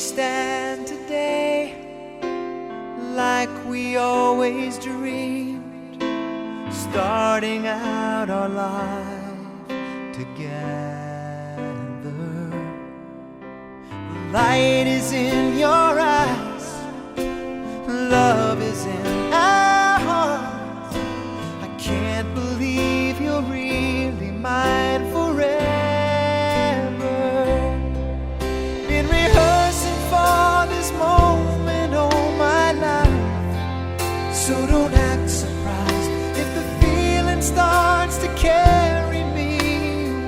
stand today like we always dreamed, starting out our life together. The light is in your eyes, love is in our hearts. I can't believe you're really mine forever. Been rehearsing for this moment all my life, so don't act surprised if the feeling starts to carry me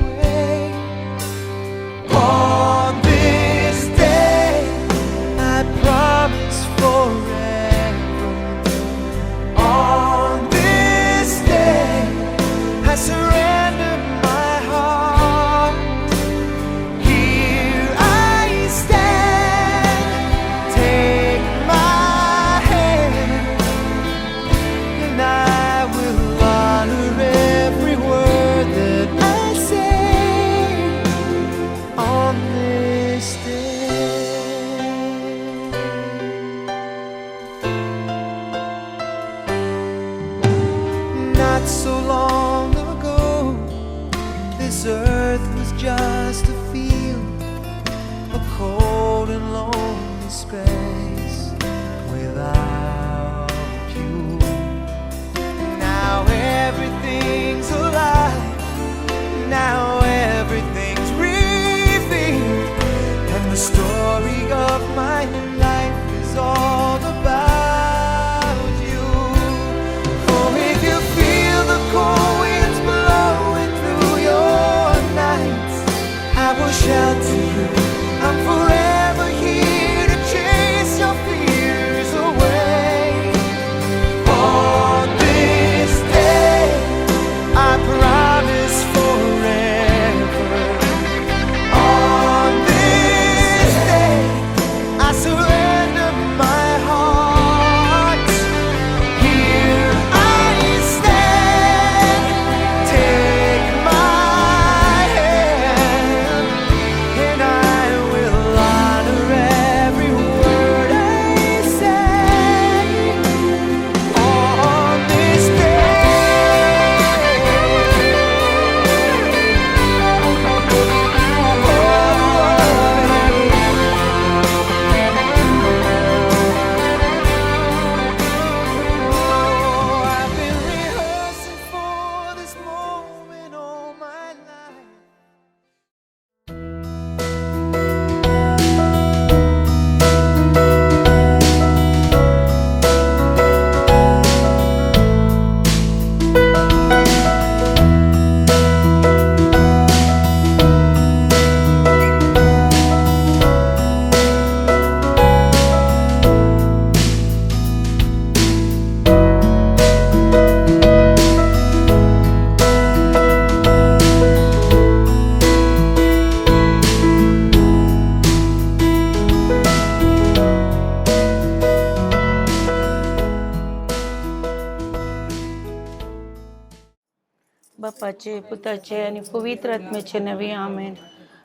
away. On this day, I promise forever. On this day, I surrender my heart. Here I stand, take my hand, and I will honor every word that I say on this day. Not so long ago, this earth was just a field, a cold and lonely space without you. Now everything's alive, now everything's revealed, and the story of my life is all about you. Oh, if you feel the cold winds blowing through your nights, I will shout to you, I'm forever here to chase your fears away. On this day, I promise forever. On this day, I surrender my heart. Here I stand, take my hand, and I will honor every word I say on this day. Oh, I've been rehearsing for this moment all my life. बापाचे पुताचे आणि पवित्र आत्म्याचे नवे आमेन.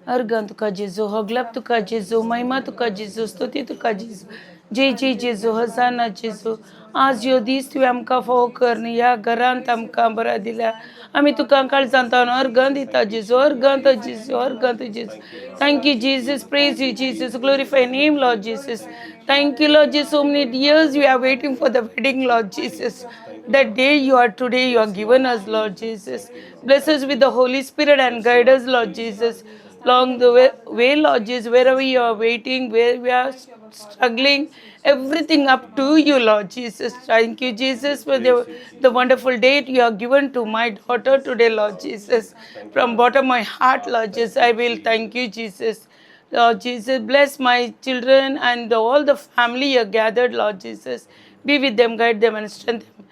Organ तुका जेजू, हगलब तुका जेजू, महिमा तुका जेजू, स्तुती तुका जेजू, जय जय जेजू, हजाना जेजू. आज ह्यो दीस तुवें आमकां फोव कर ह्या घरांत आमकां बरा दिल्या. आमी तुका काळजांतान अर्गन दिता जेजू, अर्गन तो जेजू, अर्गन तो जेजू. Thank you, Jesus. Praise you, Jesus. Glorify your name, Lord Jesus. Thank you, Lord Jesus. So many years we are waiting for the wedding, Lord Jesus. That day you are today, you are given us, Lord Jesus. Bless us with the Holy Spirit and guide us, Lord Jesus. Along the way, Lord Jesus, wherever you are waiting, where we are struggling, everything up to you, Lord Jesus. Thank you, Jesus, for the wonderful date you have given to my daughter today, Lord Jesus. From bottom of my heart, Lord Jesus, I will thank you, Jesus. Lord Jesus, bless my children and all the family you gathered, Lord Jesus. Be with them, guide them and strengthen them.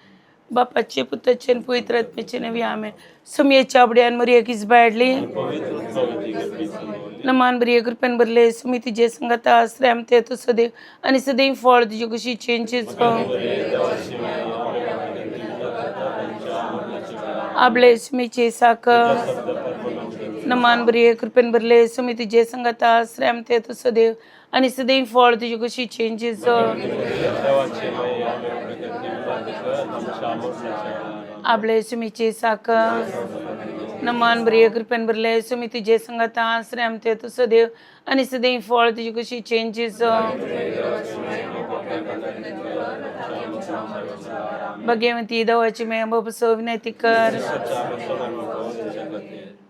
बापाचे पुताचे आणि पवित्र आत्म्याचे नवी आमेन. सुमिये चाबड्यान मरिया किस बाडली नमान बरिये कृपेन बरले सुमी तुझे संगता आश्रय ते तो सदैव आणि सदैव फळ तुझे कशी चेंजेस आपले सुमीचे साक नमान बरी कृपेन भरले सुमी तुझे संगत आश्रम ते तू सदैव आणि सदैव फळ तुझी कशी चेंजेस आपले सुमीचे साका नमान बरी कृपेन भरले सुमी तुझे संगत आश्रम ते तू सदैव आणि सदैव फळ तुझी कशी चेंजेस भगवंती दवाची मे बाबा विनंती कर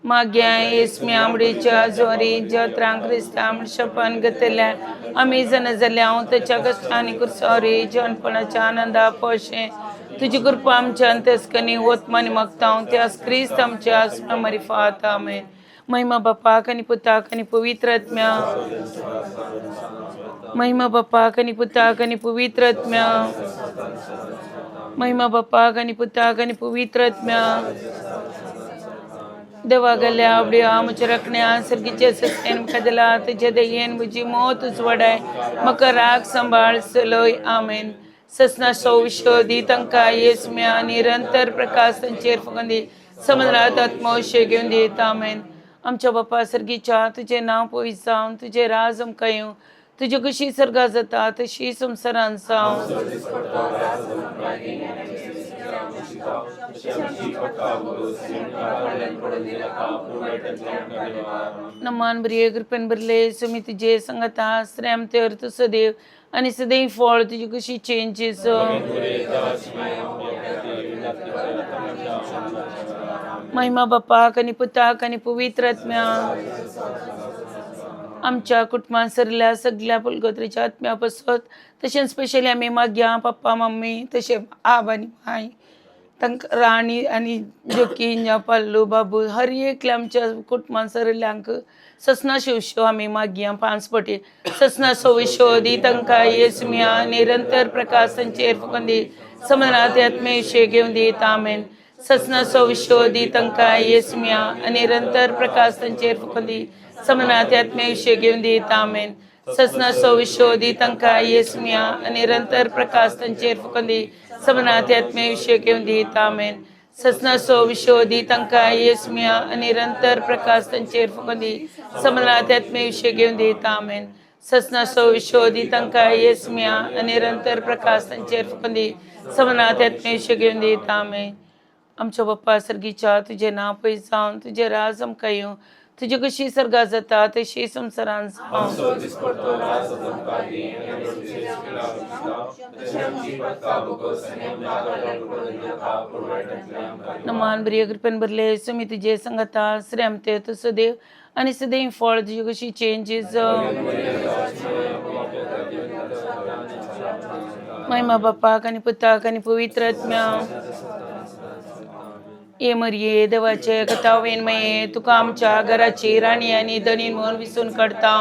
माग्या येसमी आंबडीच्या ज्वारी जत्रांग ख्रिस्ताम शपन गतल्या आम्ही जण झाल्या त्याच्या कष्टाने कुरसॉरी जनपणाच्या आनंदा पोषे तुझी कृपा आमच्या अंतस्कनी होत मनी मागता त्यास ख्रिस्त आमच्या स्मरी फात आमेन महिमा बाप्पा कनी पुता कनी पवित्र आत्म्या महिमा बाप्पा कनी पुता कनी पवित्र आत्म्या महिमा बाप्पा कनी पुता कनी पवित्र आत्म्या देवा गल्या आवडी आमच्या रखण्या सर्गीचे सस्तेन कदला तुझे दयेन मुझी मौत उजवडाय मकर राग संभाळ सलोय आमेन ससना सौशोधी तंका येसम्या निरंतर प्रकाश संचेर फुगंदी समुद्रात आत्मोशे घेऊन देत आमेन आमच्या बाप्पा सर्गीच्या तुझे नाव पोई जाऊन तुझे राज कयूं तुझे कशी सर्गा जाता तशी संसारान साव नमान बरी कृपेन भरले सुमी तुझे संगता श्रम तेर तू सदैव आणि सदैव फळ तुझी कशी चेंजेस महिमा बाप्पा कनी पुता कनी पवित्र आत्म्या आमच्या कुटुंबात सरल्या सगळ्या पुलगोत्रीच्या आत्म्या पसत तशें स्पेशली आमी माग्या पप्पा मम्मी तशें आब आनी माय तांकां राणी आनी जोकी पल्लू बाबू हर एकल्या आमच्या कुटुंबात सरल्यांक ससना शिवशो आमी माग्या 5 पटी ससना सविशो दी तांकां येसम्या निरंतर प्रकाश संचेर फुकंदी समनात आत्मेशे घेवन दीत आमेन ससना सविशो दी तांकां येसम्या निरंतर प्रकाश संचेर फुकंदी समनात आत्मेशे घेवन दीत आमेन ससना सविशो दी तांकां येसम्या निरंतर प्रकाश संचेर फुकंदी समनात आत्मेशे घेवन दीत आमेन ससना सविशो दी तांकां येसम्या निरंतर प्रकाश संचेर फुकंदी समनात आत्मेशे घेवन दीत आमेन ससना सविशो दी तांकां येसम्या निरंतर प्रकाश संचेर फुकंदी समनात आत्मेशे घेवन दीत आमेन आमच्या बाप्पा सर्गीच्या तुझे नाव पै जावन तुझे राज आमकां येवं तुझी कशी सर्गा जाता तशी संसारान नमान बरी कृपेन भरले सुमी तुझे संगता श्रम ते तू सदैव आणि सदैव फळ तुझी कशी चेंजेस महिमा बाप्पा कनी पुता कनी पवित्र आत्म्या ये मरिये देवाचे कथावेन मये तुका आमच्या घराची राणी आणि धनीन म्हणून विसून काढता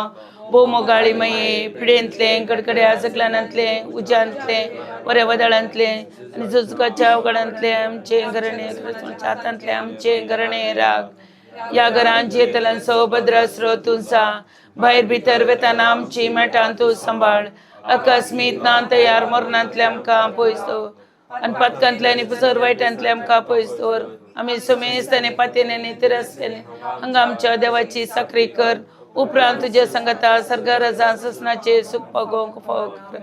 भो मोगाळी मये पिडेंतले कडकड्या जगलांतले उज्यांतले बऱ्या वदाळांतले आणि झुजकाच्या अवघडांतले आमचे घरणे कृष्णाच्या हातांतले आमचे घरणे राग या घरांत जेतलान सो भद्रास्रो तुझा भायर भितर वेताना आमची मेटान तूं सांबाळ अकस्मित ना तयार मरणांतले आमकां पयसो आणि पथकांतले आणि पुसर वायटांतले आमकां पयसोर आमी समेस्ताने पातेने तिरसलेने हांगा आमच्या देवाची साखरी कर उपरांत तुझ्या संगता सर्गा रजा ससनाचे सुख पगोवंक फाव कर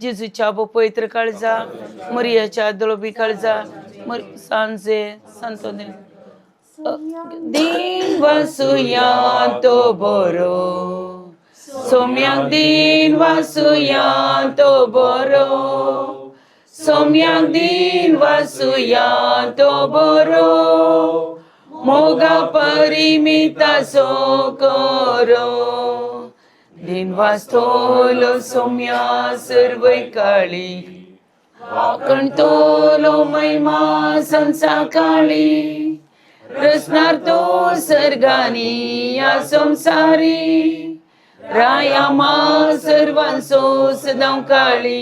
जेजूच्या बो पवित्र काळजा मरियाच्या दळबी काळजा सांजे सांतो दिन वासुया तो बरो सोम्याक दिन वासुया तो बरो सोम्याक दिन वासुया तो बरो मोगा परिमिता सो करो दिन वास्तोलो सोम्या सर्वै काळी वाकणतोलो महिमा संसा काळी रसनार तो सर्गानी या संसारी रायामा सर्वांसो सदां काळी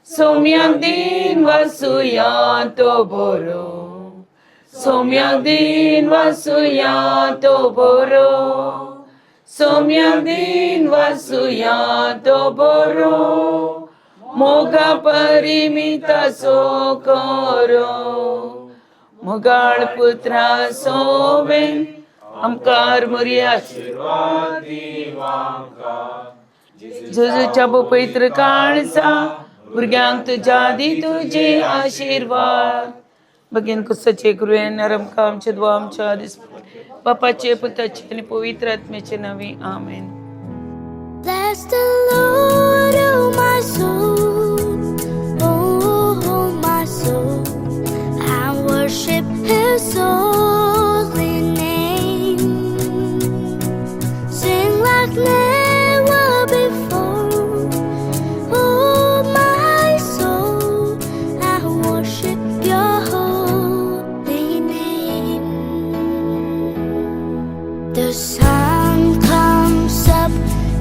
सोम्याक दिन वासुया तो बरो सोम्याक दिन वासुया तो बरो सोम्याक दिन वासुया तो बरो मोगा परिमिता सो करो मोगाळ पुत्रा सोवेन आमकां मरियास जेजूच्या पवित्र काळजा भुरग्यांक तुज्या दी तुझे आशीर्वाद बेगीन कुसाचे करुयेन आमकां आमचे दुआ आमच्या दिस बापाचे पुताचे आनी पवित्र आत्म्याचे नांवे आमेन. Bless the Lord, oh my soul, oh my soul, I worship His holy name. Sing like never before, oh my soul, I worship Your holy name. The sun comes up,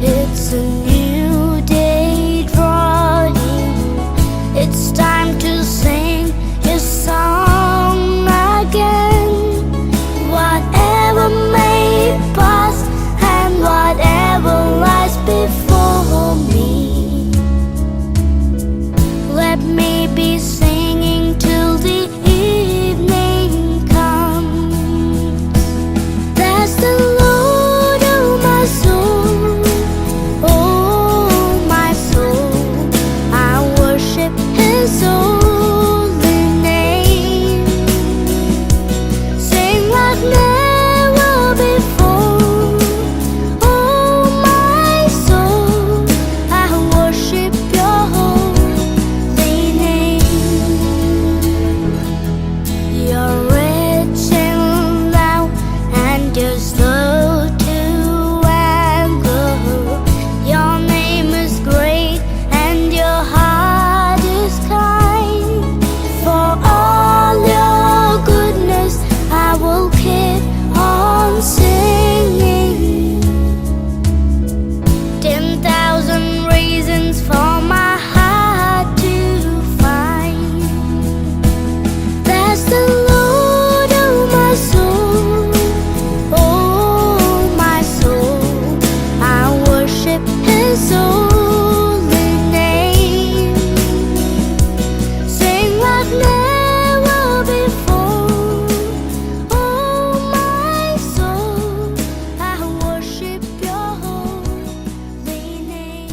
it's a new day drawing. It's time to sing His song again. Whatever may pass and whatever lies before me, let me be singing till the evening comes. Bless the Lord, oh my soul, oh my soul, I worship His holy name. Sing like never before, oh my soul, I worship Your holy name. You're rich in love and You're slow to anger. Your name is great and Your heart is kind. For all Your goodness I will keep on singing. 10,000 reasons for my heart to find. Bless the Lord, oh my soul, oh my soul, I worship His holy name. Sing like never before, oh my soul, I worship Your holy name.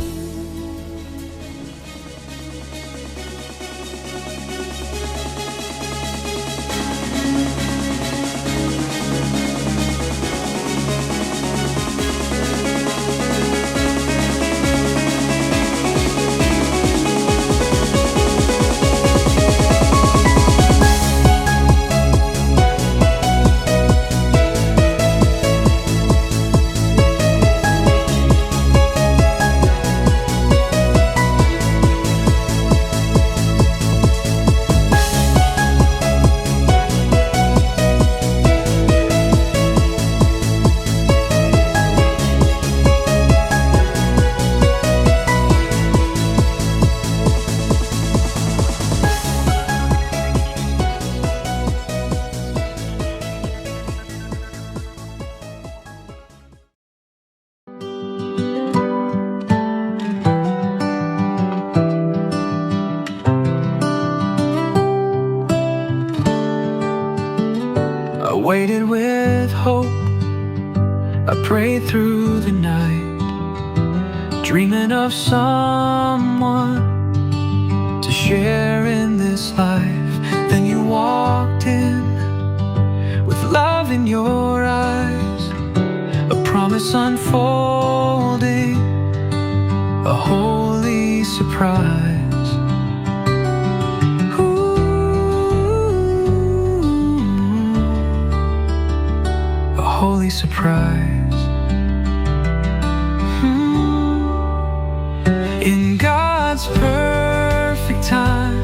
I waited with hope, I prayed through the night, dreaming of someone to share in this life. Then You walked in with love in Your eyes, a promise unfolding, a holy surprise. Holy surprise. In God's perfect time,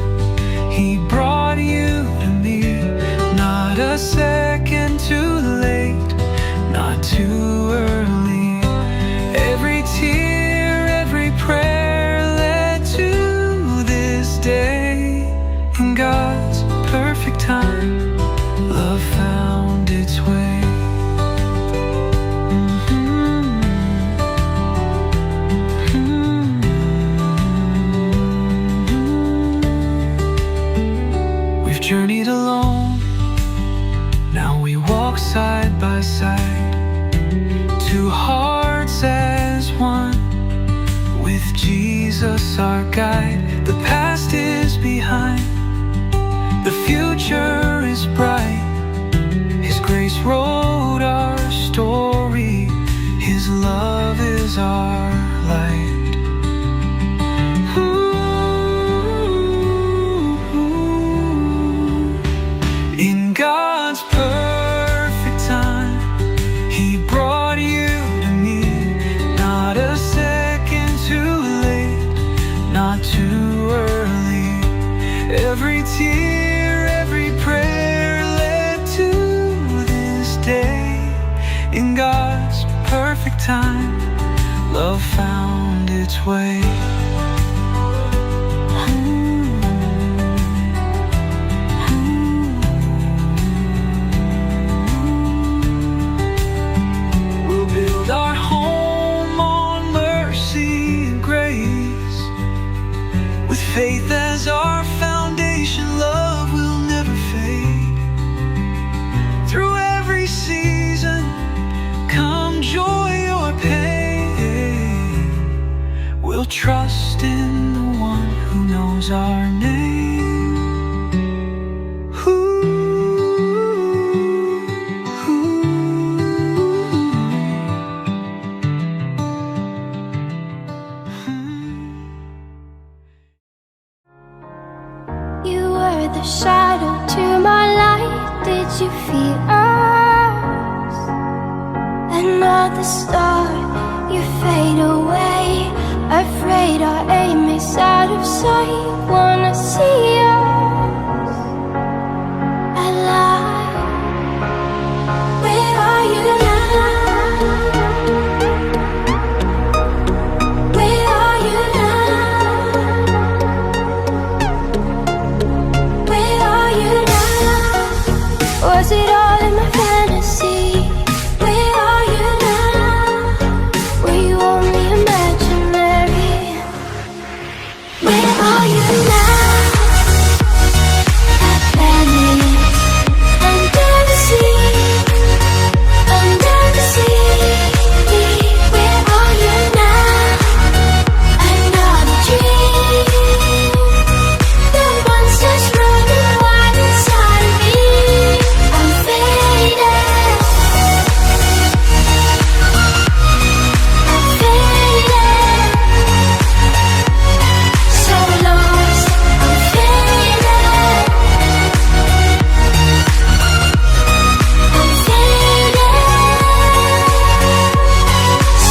He brought you to me. Not a second too late, not too early. Every tear, every prayer led to this day. In God's perfect time, love found its way. We've journeyed alone, now we walk side by side. Jesus our guide. The past is behind, the future is bright. His grace wrote our story, His love is our light. In God's perfect time, He brought you to me. Not a second too late, not too early. Every tear, every prayer led to this day. In God's perfect time, love found its way. We'll build our home on mercy and grace. With faith as our foundation, love will never fade. Through every season, come joy or pain, we'll trust in the one who knows our name. You were the shadow to my light. Did you feel us? Another star, you fade away. Afraid our aim is out of sight. Wanna see us alive. Where are you now? Where are you now? Where are you now? Was it all in my fantasy? Where are you now? Were you only imaginary? Where are you now? Atlantis, under the sea, under the sea. Where are you now? Another dream. The monster's running wild inside of me. I'm faded. I'm faded. So lost. I'm faded. I'm faded.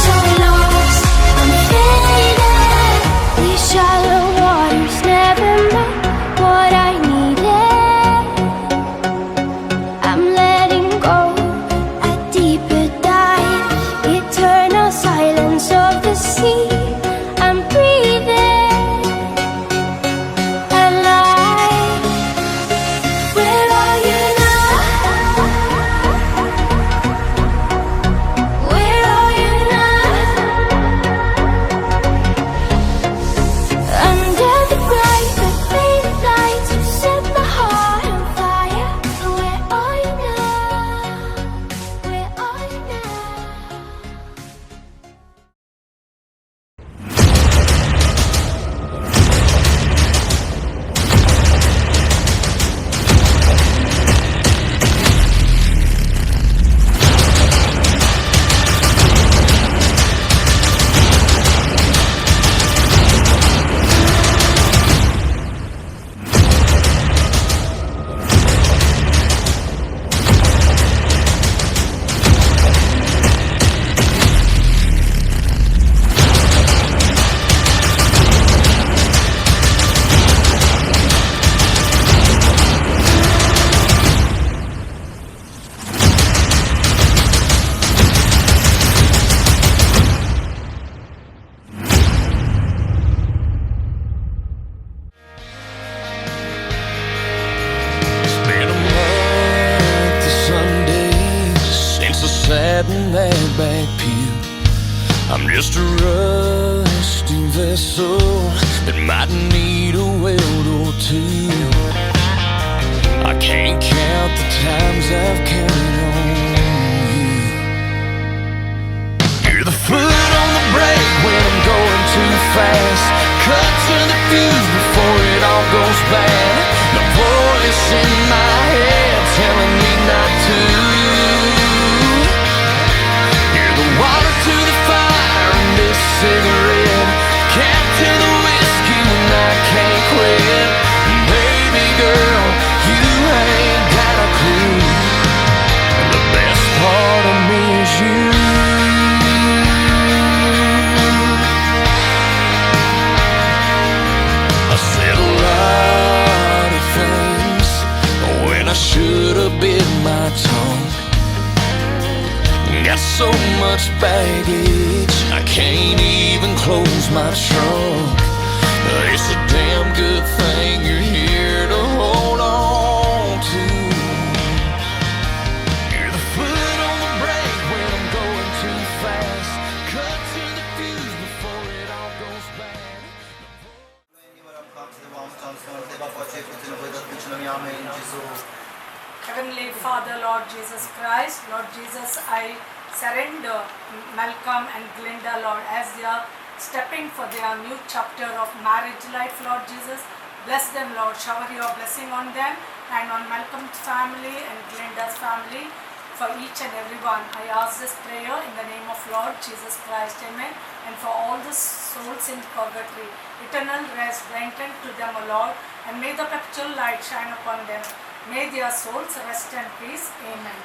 So lost. I'm faded. These shallow waters never met what I needed. I'm letting go a deeper dive. Eternal silence of the sea. I'm breathing alive. Where are you now? Where are you now? Under the bright red faded lights, you set my heart on fire. Where are you now? Where are you now? It's been a month of Sundays since I sat in that back pew. I'm just a rusty vessel that might need a weld or two. I can't count the times I've counted on you. You're the foot on the brake when I'm going too fast. got so much baggage, I can't even close my trunk. But it's a damn good thing you're here to hold on to. You're the foot on the brake when I'm going too fast. Cut to the fuse before it all goes bad. Heavenly Father, Lord Jesus Christ, Lord Jesus, I surrender Malcolm and Glinda, Lord, as they are stepping for their new chapter of marriage life, Lord Jesus. Bless them, Lord. Shower your blessing on them and on Malcolm's family and Glinda's family, for each and every one. I ask this prayer in the name of Lord Jesus Christ, amen. And for all the souls in purgatory, eternal rest granted to them, O Lord, and may the perpetual light shine upon them. May their souls rest in peace, amen.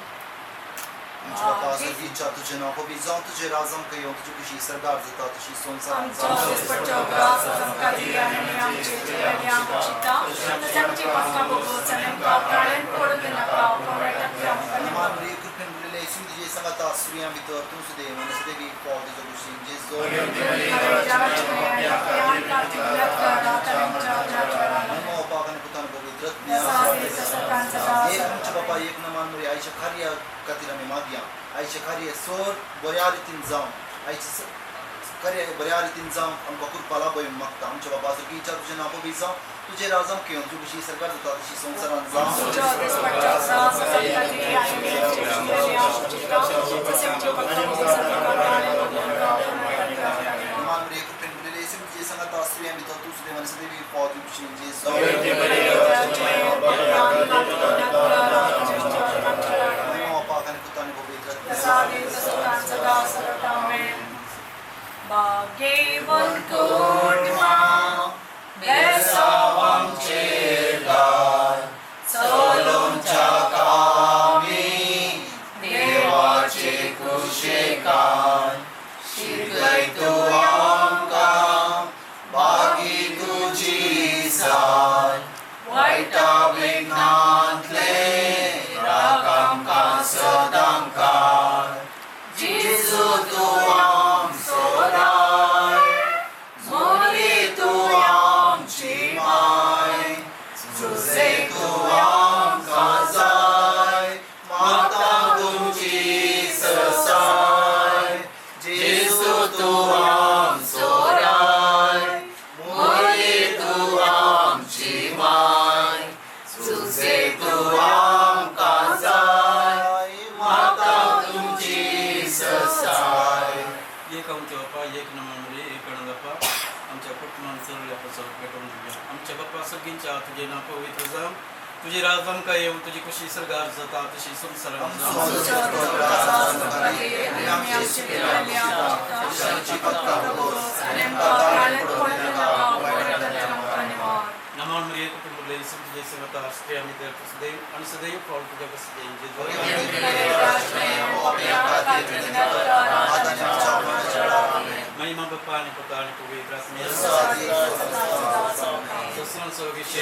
Widzę tudzie na powiedzą, tudzie razem kają, tudzie kusi serdarzy, ta tusi słońca. आमच्या स्पष्टोग्रा संस्कारिया आणि आमचे जिल्ह्याने आमचिता त्यासाठी पक्का बघूच आणि आमका प्राण पडत नका पोराटक आमका Man blir gruppen blir liksom det som att Assyria vi tar tu så det men så det vi får det så kusi det så. Man må bara kan putan på vidret. Ek आमच्या बाबा एक नमान मुरी आयच्या खारिया कतिला में मादिया आयच्या खारिया सोर बऱ्यारी तीन जाम आयच्या करे बऱ्यारी तीन जाम हम बकुर पाला बोय मक्ता आमच्या बाबा सो की चा तुझे नापो बीसा तुझे राजम के जो कुशी सरकार देता तुझी संसार जाम man मुरी gruppen blir liksom det som att Assyria vi tar tu så det men så det vi får det kusi det så. Bagaiwan kurma besawang chegar solong cakami dewace kushekan shirgai tuangkam bagi tujisan waita wignantle rakam kan sedangkan Jisu tuang sorai Muli tuang cimai Susei tuang kazai Matang kunci sesai Jisu tuang sorai Muli tuang cimai Susei tuang kazai Matang kunci sesai एक आमच्या बाप्पा एक number एक गणगप्पा आमच्या कुटुंबांचं सर्व भेटून घेऊया आमच्या बाप्पा सगळींच्या तुझे ना पवित्र जाम तुझे राजम काय येऊ तुझी खुशी सरगार जाता तशी संसार नमान मरिये कुटुंब तुझे सेवता असते आणि त्या सदैव आणि सदैव पाऊल तुझ्या कसं महिमा बाप्पा आणि पुता आणि पवित्र आत्म्या ससन सोविशे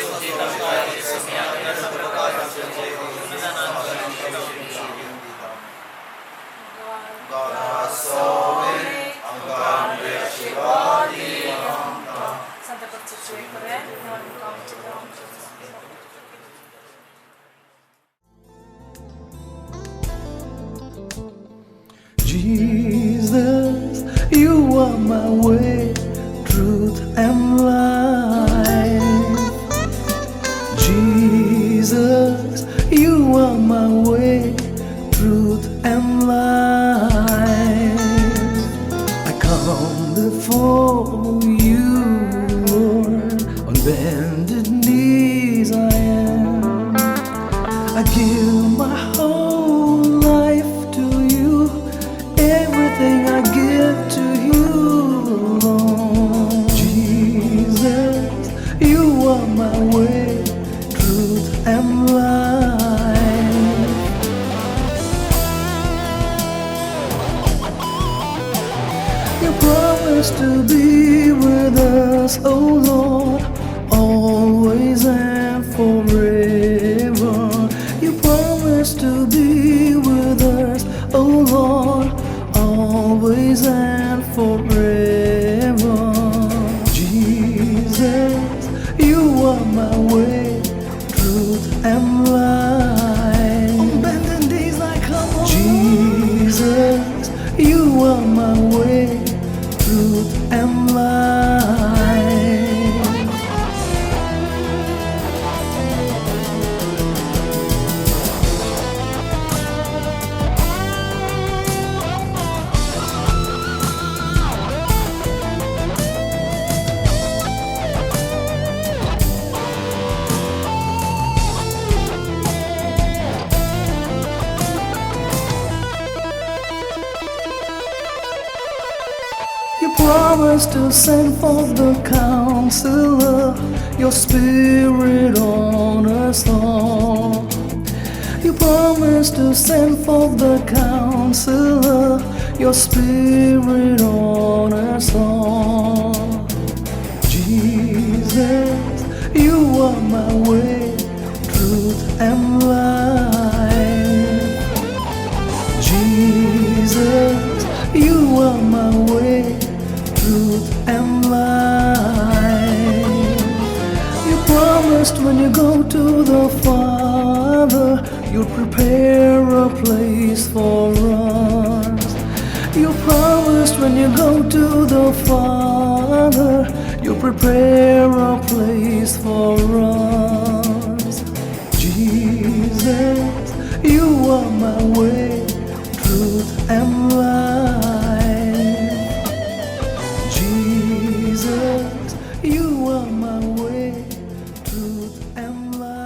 Santa Concepción Corea, Jesus, you are my way, truth and life. Jesus, you are my way, truth and life. I come before you, Lord, on bended knees I am. I give my whole life to you, everything I give to you, Lord. Jesus, you are my way, truth and life. You promised to be with us, oh Lord, always and forever. You promised to to be with us, oh Lord, always and forever. Jesus, you are my way, truth and life. On bending days I come on. Jesus, you are my way, truth and life. You promised to send forth the Counselor, your Spirit on us all. You promised to send forth the Counselor, your Spirit on us all. Jesus, you are my way, truth and life. Jesus, you are my way, truth and life. You promised when you go to the Father, you'll prepare a place for us. You promised when you go to the Father, you'll prepare a place for us. Jesus, you are my way, truth and life. Jesus, you are my way, truth and life.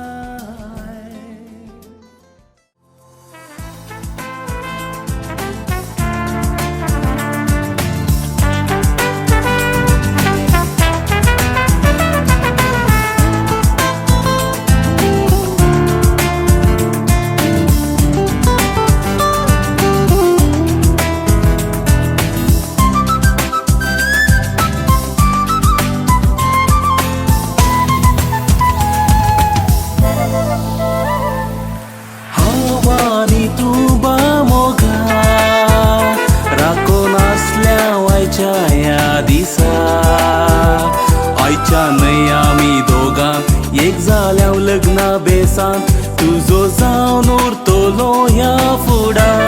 हवानी तुबा Moga राको नासल्या वायच्या या दिसा आयच्या न्हय आमी दोगां एक जाल्याव लग्ना बेसांत तुजो जावन उरतलो ह्या फुडार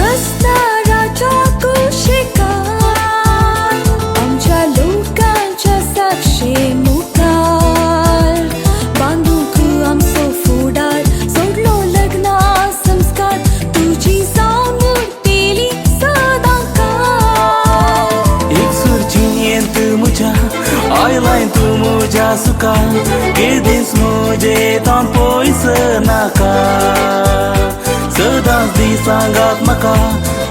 रस्त्याच्या कुशीकार आमच्या लोकांच्या साक्षी मुखार बांदूक आमचो फुडार सोडलो लग्ना संस्कार तुजी जावन उरतेली सदां काळ एक सुरचियेंत म्हज्या आयलाय तूं म्हज्या सुका केदीस म्हजे तान पयस नाका सदांच दिसांगात म्हाका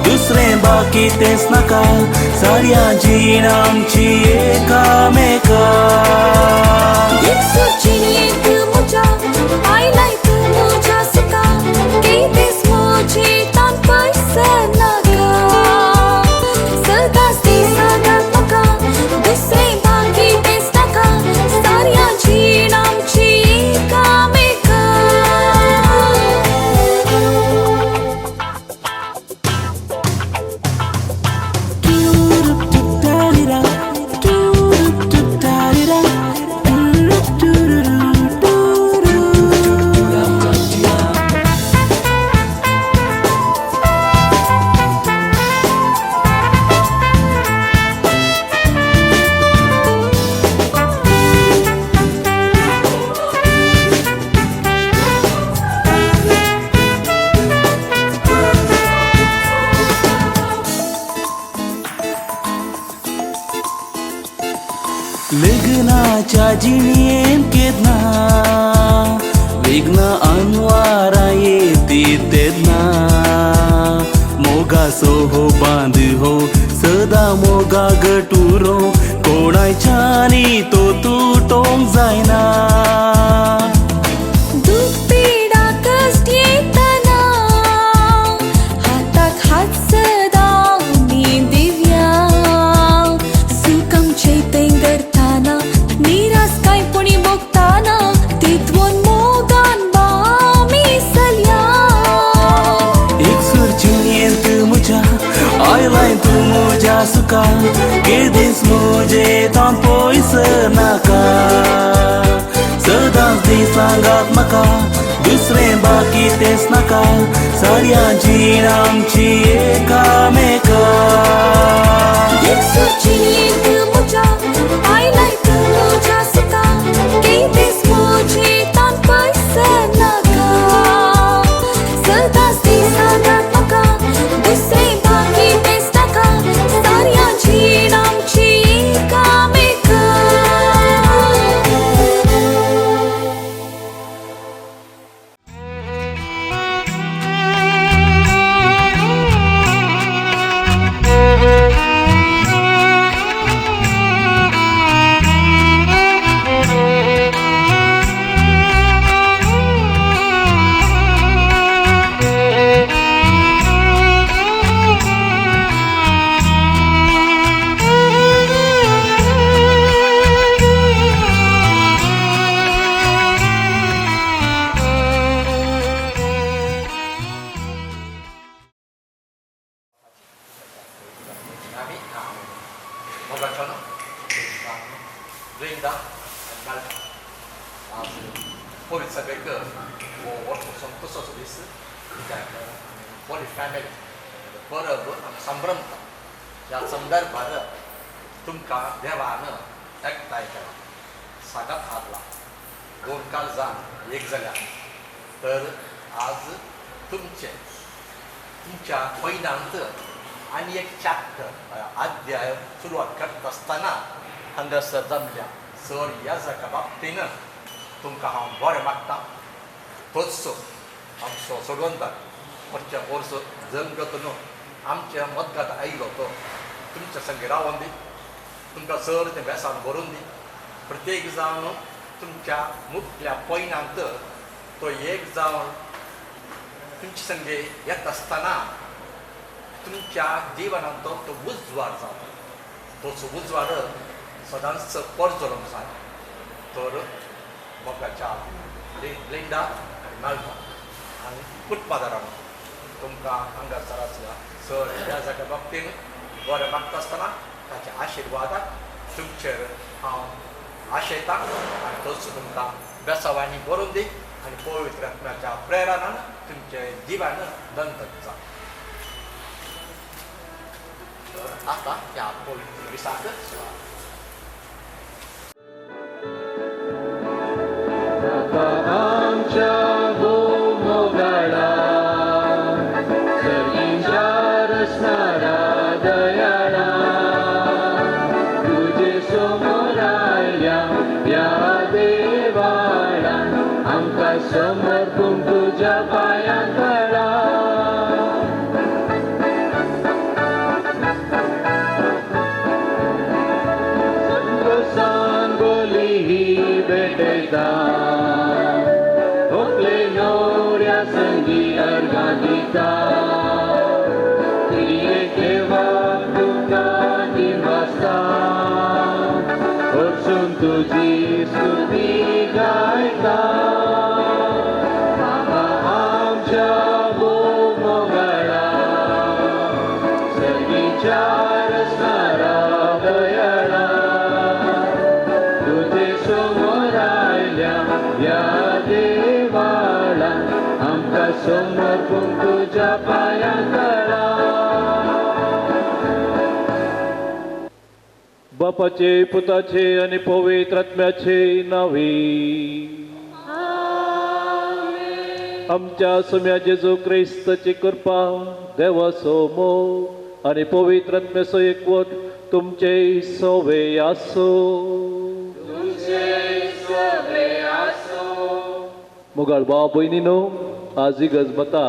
दुसरें बाकी तेंच नाका साऱ्या जीण आमची एकामेका एक सुरचियेंत म्हज्या आयलाय तूं म्हज्या सुका केदीस म्हजी तान पयस नाका सदांच दिसांगात म्हाका दुसरें बाकी तेंच नाका साऱ्या जीण आमची एकामेका लग्नाच्या जिणेन केदना विघ्न अनवारा येती तेदना मोगा सोहो बांद हो सदा मोगा गटुरो कोणाच्यानी तो तुटोंक जायना दूख पीडा कष्ट येतना हाताक हात सदां नी दिव्या सुखम चैतन्य करताना निरास कांयपणी भोगताना तितवून मोगान बामी केदीस मुझे तान पयस नाका सदांच दिसांगात म्हाका दुसरें बाकी तेच नाका साऱ्या जीण आमची एकामेका Exorcist मुझा आयलाय तू मुझा सुका केदीस मुझे तान पयस नाका सदांच दिसांगात म्हाका दुसरें बाकी तेच नाका साऱ्या जीण आमची एकामेका Mogachono, Linda, and Malta. Holy Sabbaker, or what was some person of this, that Holy Family, the Purable and Sambramta, या संदर्भात तुमका देवानं एकताय केला सागात हातला 2 काल जाण एक जाल्या तर आज तुमच्या पहिल्यांत आणि एक चॅप्टर अध्याय सुरुवात करत असताना हांगासर जमल्या सर ह्या जाका बाबतीन तुमकां हांव बरें मागता तोच आमचो सोडवंदार मातशे वर्स जमगत न्हू आमच्या मदगात आयलो तो तुमच्या संगे रावून दी तुमकां सर तें बेसान भरून दी प्रत्येक जावन तुमच्या मुखल्या पॉयंटांत तो एक जावन तुमचे संगे येत असताना तुमच्या जिवनांत तो उजवाड जाता तोच उजवाड सदांच परजोवंक जाय तर मोगाच्या लिंडा आनी माल्टा आनी उत्पादनां तुमकां हांगासर आसल्या सर ह्या जाग्या बाबतीन बरें मागता आसतना ताच्या आशिर्वादाक तुमचेर हांव आशयतां आनी तोच तुमकां बेसावांनी बरोवन दी आनी पवित्र आत्म्याच्या प्रेरणान तुमचें जिवन दंतक जा आता त्या पवित्र विसाक सुवात समर्पून तुझ्या पायांतळा सांगोली ही भेटता ठोकले नवऱ्या संगी अर्गाधिका तिये केव्हा तुका तीन वाजता वचून तुझी स्तुती गायता समर्पून तुझ्या पायांतळा बापाचे पुताचे आणि पवित्र आत्म्याचे नावे आमच्या सम्या जेजू ख्रिस्ताची कृपा देवाचो मोग आणि पवित्र आत्म्याचो एकवट तुमचे सोवे आसो मुगाळ भाव भयणीनो आज ही गजमता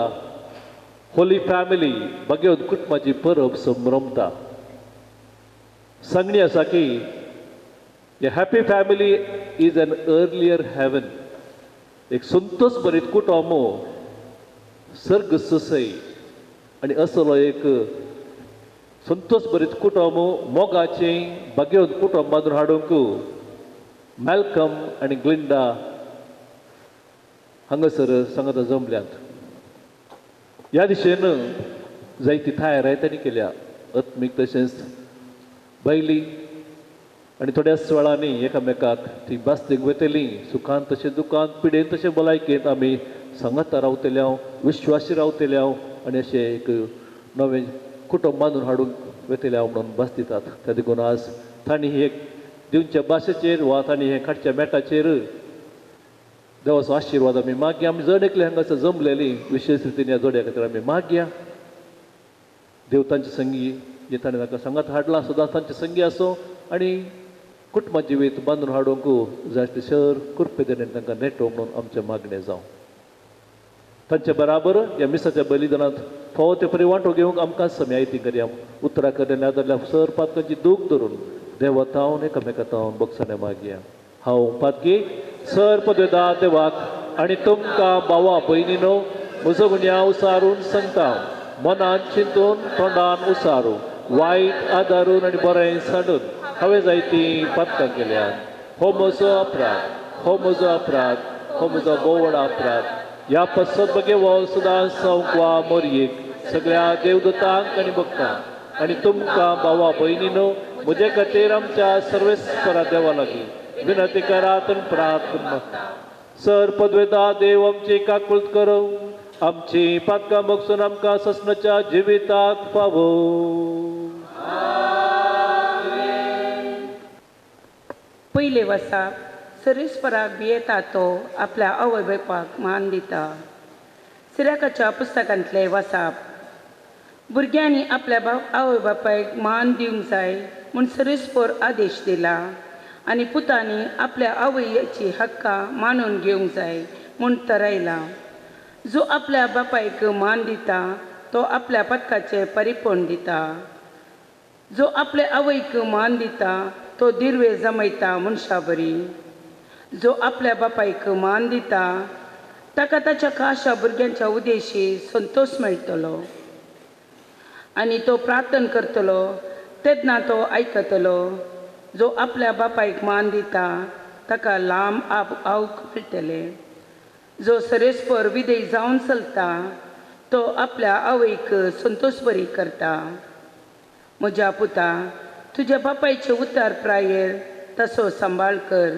होली फॅमिली भगवत कुटुंबाची परब संभ्रमता सांगणी आसा की happy family is an earlier heaven एक संतोष भरीत कुटुंब सर्ग सुसय आणि असलो एक संतोष भरीत कुटुंब मोगाचे भगवत कुटुंब बांदून हाडूंक मॅल्कम आणि ग्लिंडा हांगासर सांगता जमल्यात ह्या दिशेन जायती तयारी त्यांनी केल्या आत्मीक तशेंच बैली आनी थोड्याच वेळांनी एकामेकाक ती बास्तीक वयतली सुखान तशें दुखान पिडेन तशें भलायकेंत आमी सांगात रावतले हांव विश्वासी रावतले हांव आनी अशें एक नवें कुटुंब बांदून हाडून वयतले हांव म्हणून भास दितात त्या देखून आज तांणी हे दिवच्या भाशेचेर वा तांणी हे काडच्या मेटाचेर देवाचो आशिर्वाद आमी मागया आमी जण एकले हांगासर जमलेली विशेश रितीन ह्या जोड्या खातीर आमी मागया देव तांची संगी जे ताणें तांकां सांगात हाडला सदांच तांची संगी आसूं आनी कुटुंबां जिवीत बांदून हाडूंक जाय तशें कृपे देणेन तांकां नेटो म्हणून आमचें मागणें जावं तांचे बराबर ह्या मिसाच्या बलिदानांत फावो ते परी वांटो घेवंक आमकां सम्यायती करया उतरा कडेन आदरल्या सर पातकांची दूख धरून देवा तावन एकामेका तावन बक्षाने मागया हांव पातकी सर पदवेदा देवाक आनी तुमकां भावा भयणीनो म्हजो गुन्यांव उसारून सांगता मनान चिंतून तोंडान उसारू वायट आदारून आनी बरें सांडून हांवें जायतीं पातकां केल्यात हो म्हजो अपराध हो म्हजो अपराध हो म्हजो बोव व्हडा अपराध ह्या पसत वो सदांच सवंक वा मोरयेक सगळ्या देवदूतांक आनी भक्तांक आनी तुमकां भावा भयणीनो म्हजे खातीर आमच्या सर्वेस्परा देवा लागीं विनंती करात आनी प्रार्थना सर पदवेदा देव आमची काकुळट करूं आमची पातकां बगसून आमकां ससनाच्या जिविताक फावो पयले वसाप सरेस्पराक भियेता तो आपल्या आवय बापायक मान दिता सिराकाच्या पुस्तकांतले वसाप भुरग्यांनी आपल्या आवय बापायक मान दिवंक जाय म्हूण सरेस्पर आदेश दिला आनी पुतांनी आपल्या आवयची हक्कां मानून घेवंक जाय म्हूण थारायला जो आपल्या बापायक मान दिता तो आपल्या पत्काचें परिपण दिता जो आपल्या आवयक मान दिता तो दिर्वे जमयता मनशा बरी जो आपल्या बापायक मान दिता ताका ताच्या खाशा भुरग्यांच्या उद्देशी संतोष मेळटलो आनी तो प्रार्थना करतलो तेन्ना तो आयकतलो जो आपल्या बापायक मान दिता ताका लांब आवक मेळटले जो सरेस्पर विधेय जावन चलता तो आपल्या आवयक संतोष बरी करता म्हज्या पुता तुज्या बापायचे उतार प्रायेर तसो सांबाळ कर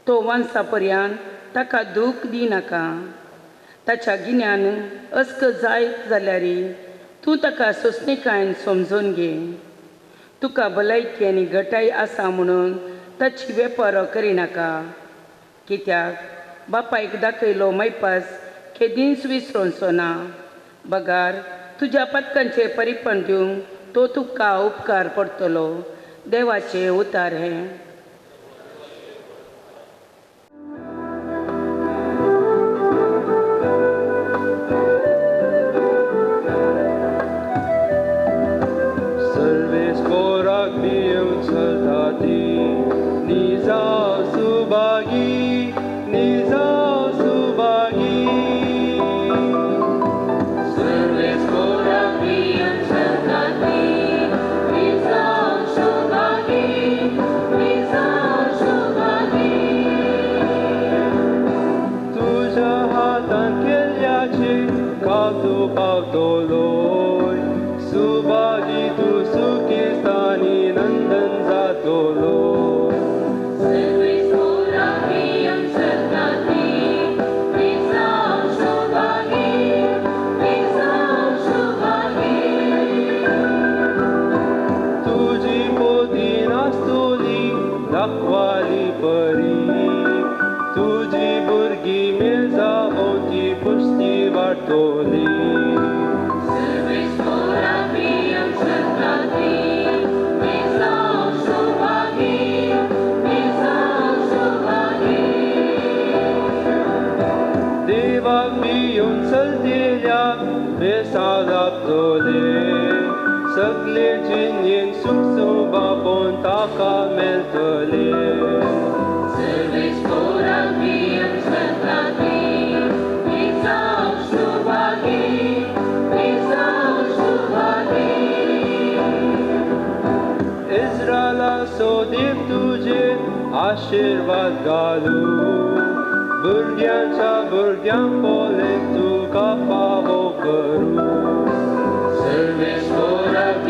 तो वंसा पर्यंत ताका दूख दिनाका ताच्या गिन्यान अस्क जायत जाल्यार तूं ताका सोंसणीकायेन समजून घे तुका भलायकी आनी घटाय आसा म्हणून ताची वेपारो करिनाका कित्याक बापायक दाखयलो मैपास केदींच विसरोवचो ना बगार तुज्या पत्कांचे परिपण दिवंक तो तुका उपकार पडटलो देवाचे उतार हें आशीर्वाद घालू भुरग्यांच्या भुरग्यांक पोले तुका फावो करूं सर्वेस्पराक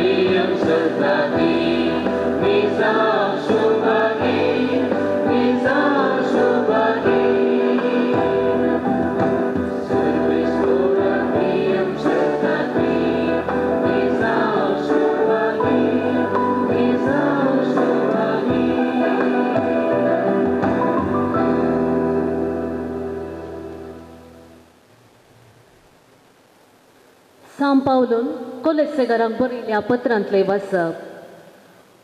सांपावलून कोलेसेगारांक बरयल्ल्या पत्रांतले वाचप.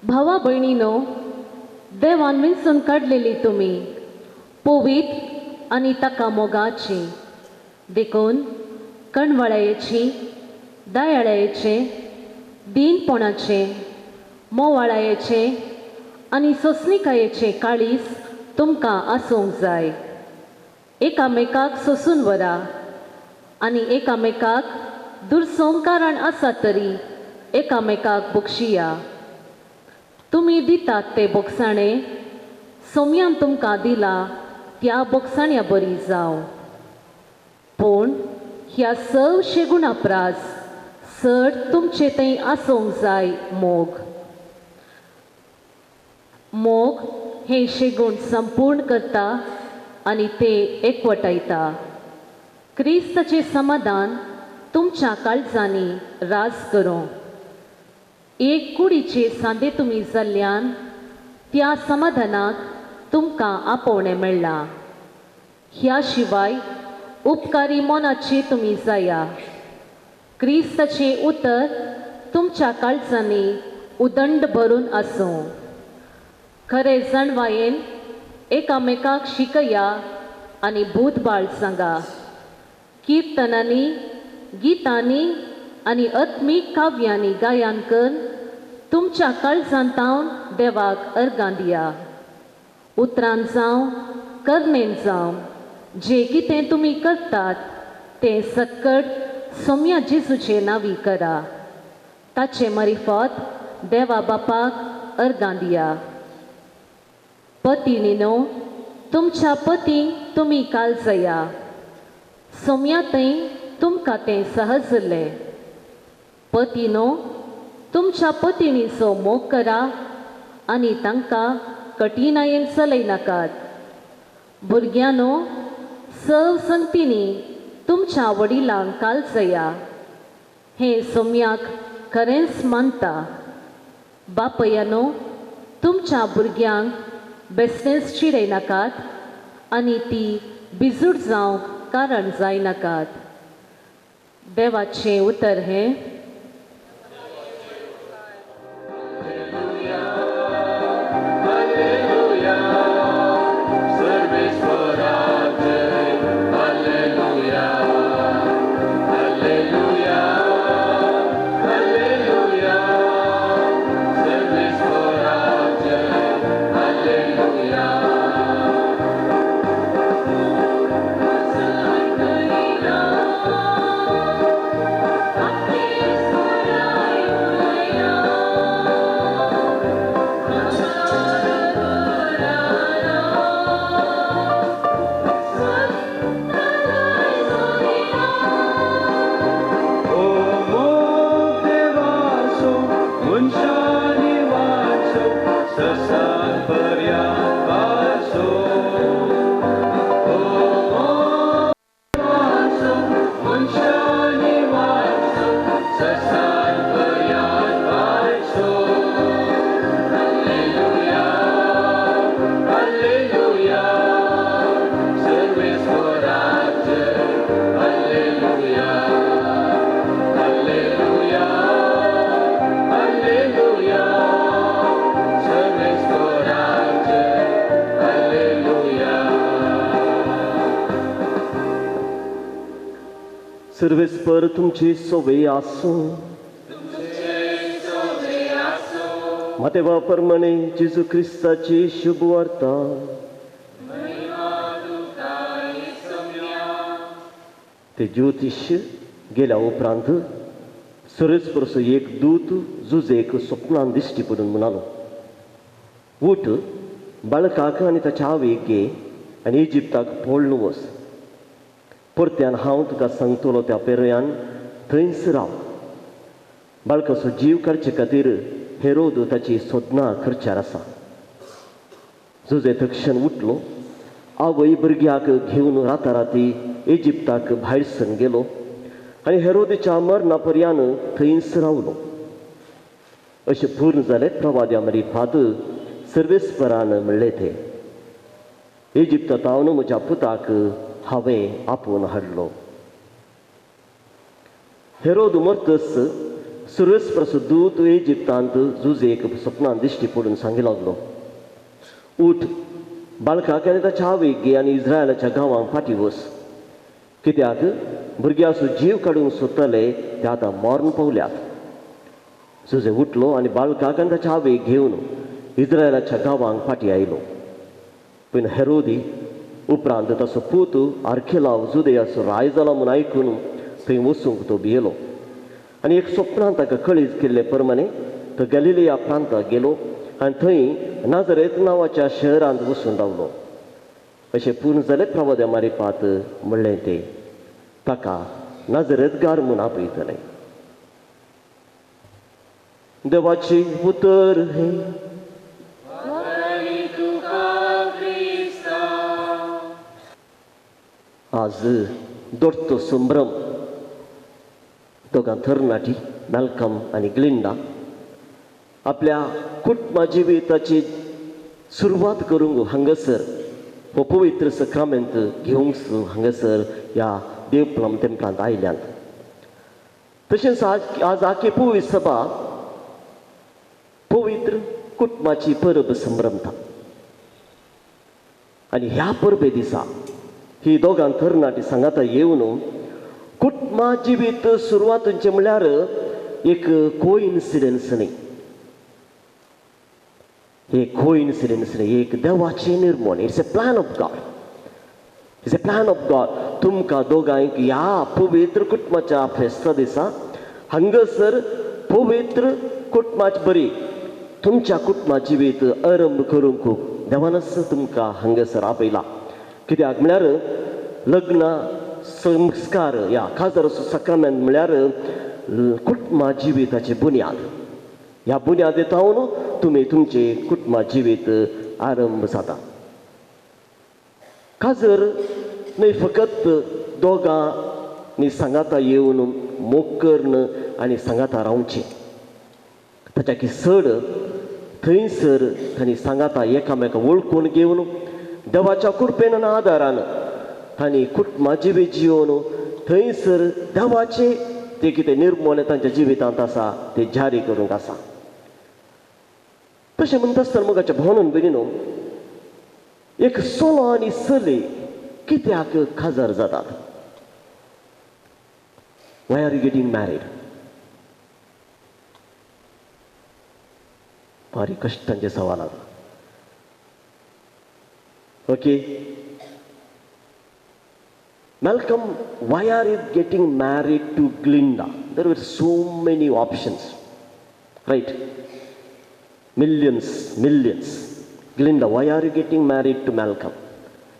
भावा भयणीनो, देवान विंचून काडलेली तुमी पवित्र आनी ताका मोगाची, देखून कणवळायेची, दयाळायेचे, दिनपणाचे, मोवाळायेचे आनी सोंसणिकायेचे काळीज तुमकां आसूंक जाय. एकामेकाक सोंसून व्हरा आनी एकामेकाक दुरसोंक कारण आसा तरी एकामेकाक बक्षिया. तुमी दितात ते बोगसाणे सोम्यान तुमकां दिला त्या बोगसाण्या बरी जावं. पूण ह्या सवशे गुणाप्रास चड तुमचे थंय आसूंक जाय मोग. मोग हे शेगूण संपूर्ण करता आनी ते एकवटायता. क्रिस्ताचे समाधान तुमच्या काळजांनी रास करूं. एक कुडीचे सांदे तुमी जाल्ल्यान त्या समाधानाक तुमकां आपोवणें मेळ्ळां. ह्या शिवाय उपकारी मोनाचे तुमी जाया. क्रिस्ताचे उतर तुमच्या काळजांनी उदंड भरून आसूं. खरे जाणवायेन एकामेकाक शिकया आनी भूतबाळ सांगा. किर्तनांनी, गितांनी आनी आत्मीक काव्यांनी गायन कर तुमच्या काळजांतावन देवाक अर्गां दिया. उतरान जावं कर्णेन जावं जे कितें तुमी करतात तें सक्कट सोम्या जेजूचे नांवी करा. ताचे मारिफत देवा बापाक अर्गां दिया. पत्नीनो, तुमच्या पतींक तुमी काळजया. सोम्या थंय तुमकां तें सहज जालें. पतीनो, तुमच्या पत्नीचो मोग करा आनी तांकां कठिनायेन चलयनाकात. भुरग्यांनो, सव संगतींनी तुमच्या वडिलांक काळजया. हें सोम्याक खरेंच मानता. बापयानो, तुमच्या भुरग्यांक बेसनेस चिडयनाकात आनी ती बिजूड जावंक कारण जायनाकात. देवाचें उतर हें. सर्वेस्पर तुमची सोबे आसूं. मातेवा प्रमाणे जेजू क्रिस्ताची शुभ वार्ता. ते ज्योतिष गेल्या उपरांत सर्वेस्परचो एक दूत जुजेक स्वप्नान दिश्टी पडून म्हणालो, उठ, बाळकाक आनी ताच्या आवयक घे आनी इजिप्ताक पळून वच. परत्यान हांव तुका सांगतलो त्या पेरयान थंयच राव. बाळकाचो जीव काडचे खातीर हेरोद ताची सोदना करच्यार आसा. जुजे तक्षण उठलो, आवय भुरग्याक घेवन राताराती इजिप्ताक भायर सरून गेलो आनी हेरोदेच्या मरणा पर्यान थंयच रावलो. अशें पूर्ण जालें प्रवाद्या मारिफात सर्वेस्परान म्हणलें तें. इजिप्तांतावन म्हज्या पुताक हांवें आपोवन हाडलो. हेरोद मरतस सुरस प्रसो दूत इजिप्तांत जुजेक स्वप्नान दिश्टी पडून सांगी लागलो, उठ बाळकाक आनी ताच्या आवयक घे आनी इस्रायलाच्या गांवांक फाटीं वच, कित्याक भुरग्याचो जीव काडूंक सोदताले ते आतां मरण पावल्यात. जुजे उठलो आनी बाळकाक आनी ताच्या आवयक घेवन इस्रायलाच्या गांवांक फाटीं आयलो. पूण हेरोदी उपरांत ताचो पूत आर्खेलाव जुदेयाचो राय जाला म्हूण आयकून थंय वचूंक तो भियेलो. आनी एक स्वप्नांत ताका कळीत केल्ले प्रमाणे तो गलिलिया प्रांताक गेलो आनी थंय नाजरेत नांवाच्या शहरांत वचून रावलो. अशें पूर्ण जालें प्रवाद्या मारिपात म्हणलें ते ताका नाजरेतगार म्हूण आपयतले. देवाची उतर हे आज दोरतो संभ्रम दोगां तरणाटी मॅल्कम आनी ग्लिंडा आपल्या कुटुंबा जिविताची सुरवात करूंक हांगासर हो पवित्र सक्रामेंत घेवंक हांगासर ह्या देवप्लम टेंपलांत आयल्यांत. तशेंच आज आख्खी पवित्र सभा पवित्र कुटुंबाची परब संभ्रमता. आनी ह्या परबे दिसा ही दोगां तरणाटी सांगाता येवन कुटुंबा जिवीत सुरवातीचें म्हळ्यार एक कोइन्सिडन्स न्ही, एक कोइन्सिडन्स न्ही, एक देवाचें निर्माण. It's a plan of God. It's a plan of God. तुमकां दोगांयक ह्या पवित्र कुटुंबाच्या फेस्ता दिसा हांगासर पवित्र कुटुंबाची बरी तुमच्या कुटुंबा जिवीत आरंभ करूंक देवानच तुमकां हांगासर आपयला. कित्याक म्हळ्यार लग्न संस्कार ह्या खाजराचो सक्रामेंत म्हळ्यार कुटुंबा जिविताची बुन्याद. ह्या बुन्यादेत हांव तुमी तुमचे कुटुंबा जिवीत आरंभ जाता. खाजर न्हय फकत दोगांनी सांगाता येवन मोग कर्ण आनी सांगाता रावचें, ताच्या की चड थंयसर तांणी सांगाता एकामेका वळखून घेवन देवाच्या कृपेन आनी आदारान तांणी कुटुंबा जिवीत जिवन थंयसर देवाचे ते कितें निर्मण तांच्या जिवितांत आसा ते जारी करूंक आसा. तशें म्हणटा आसतना मोगाच्या भावनान भगिनो, एक चलो आनी चली कित्याक खाजर जातात? Why are you getting married? भारी कश्टांचे सवाल आसा. Okay, Malcolm, why are you getting married to Glinda? There were so many options, right? Millions. Glinda, why are you getting married to Malcolm?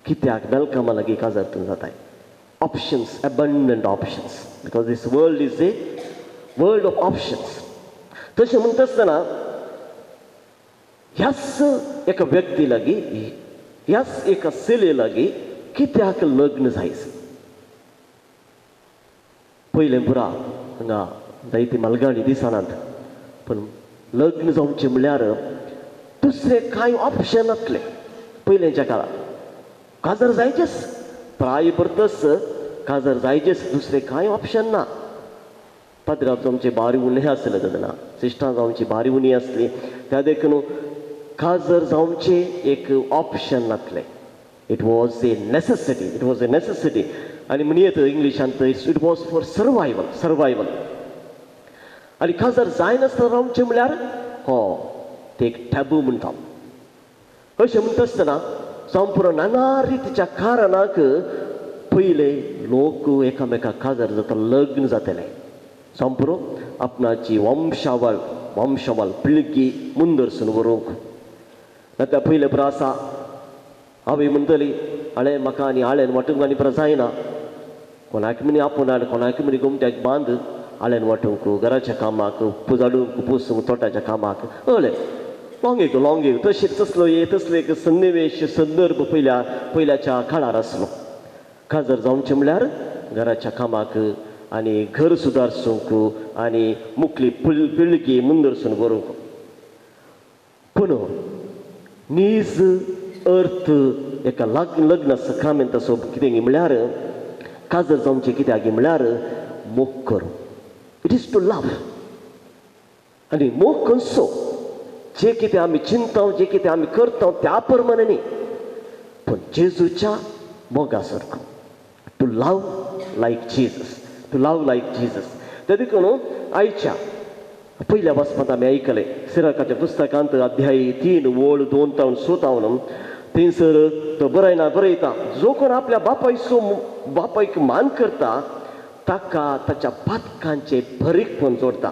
कित्याक Malcolm लागीं काजारतून जाताय? Options, abundant options, because this world is a world of options. तशें म्हणटा आसतना ह्याच एका व्यक्ती लागीं ह्याच एका चले लागीं कित्याक लग्न जायच? पयलें पुरा हांगा जायती मालगाडी दिसनात, पूण लग्न जावचें म्हळ्यार दुसरे कांय ऑप्शन नासले पयलेंच्या काळार. काजर जायचेच, प्राय परतच काजर जायचेच, दुसरे कांय ऑप्शन ना. पाद्रांव जावचे बारी उणी आसले तेन्ना, सिस्टां जावची बारी उणी आसली, त्या देखून काजर जावचे एक ऑप्शन नासले. It was a necessity. आनी म्हणयत इंग्लिशांत इट वॉज फॉर सर्वायवल. आनी काजर जायनासतना रावचें म्हळ्यार ते एक टॅबू म्हणटा. अशें म्हणटा आसतना संपूर्ण नाना रितीच्या कारणाक पयले लोक एकामेकाक काजर जाता लग्न जातले. संपूर्ण आपणाची वंशावळ पिळगी मुंदरसून व्हरूंक. नात्या पयले पुरो आसा आवय म्हणटली हाळें म्हाका आनी हाळेन वांटूंक आनी पुरो जायना, कोणाक म्हणी आपूण हाड, कोणाक म्हणी गोमट्याक बांद, हाळेन वांटूंक, घराच्या कामाक, झाडूंक पुसूंक, तोट्याच्या कामाक हळें लॉंगेक तसलो एक सन्निवेश संदर्भ पयल्याच्या काळार आसलो. काजर जावचें म्हळ्यार घराच्या कामाक आनी घर सुदारसूंक आनी मुखली पिळगी मुंदरसून व्हरूंक. पूण नीज अर्थ एका लग्न सक्रामेंताचो कितें म्हळ्यार काजर जावचें कित्याक म्हळ्यार मोग करूं. इट इज टू लव. आनी मोग खंयचो जे कितें आमी चिंतता जे कितें आमी करता त्या प्रमाणे न्ही पूण जेजूच्या मोगा सारको. To love like Jesus. To love like Jesus. ते देखून आयच्या पयल्या वचपांत आमी आयकलें सिराकाच्या पुस्तकांत अध्याय 3 वळ 2 तावन 6 तावन थंयसर तो बरयता जो कोण आपल्या बापायक मान करता ताका ताच्या पातकांचे भरीकपण जोडटा.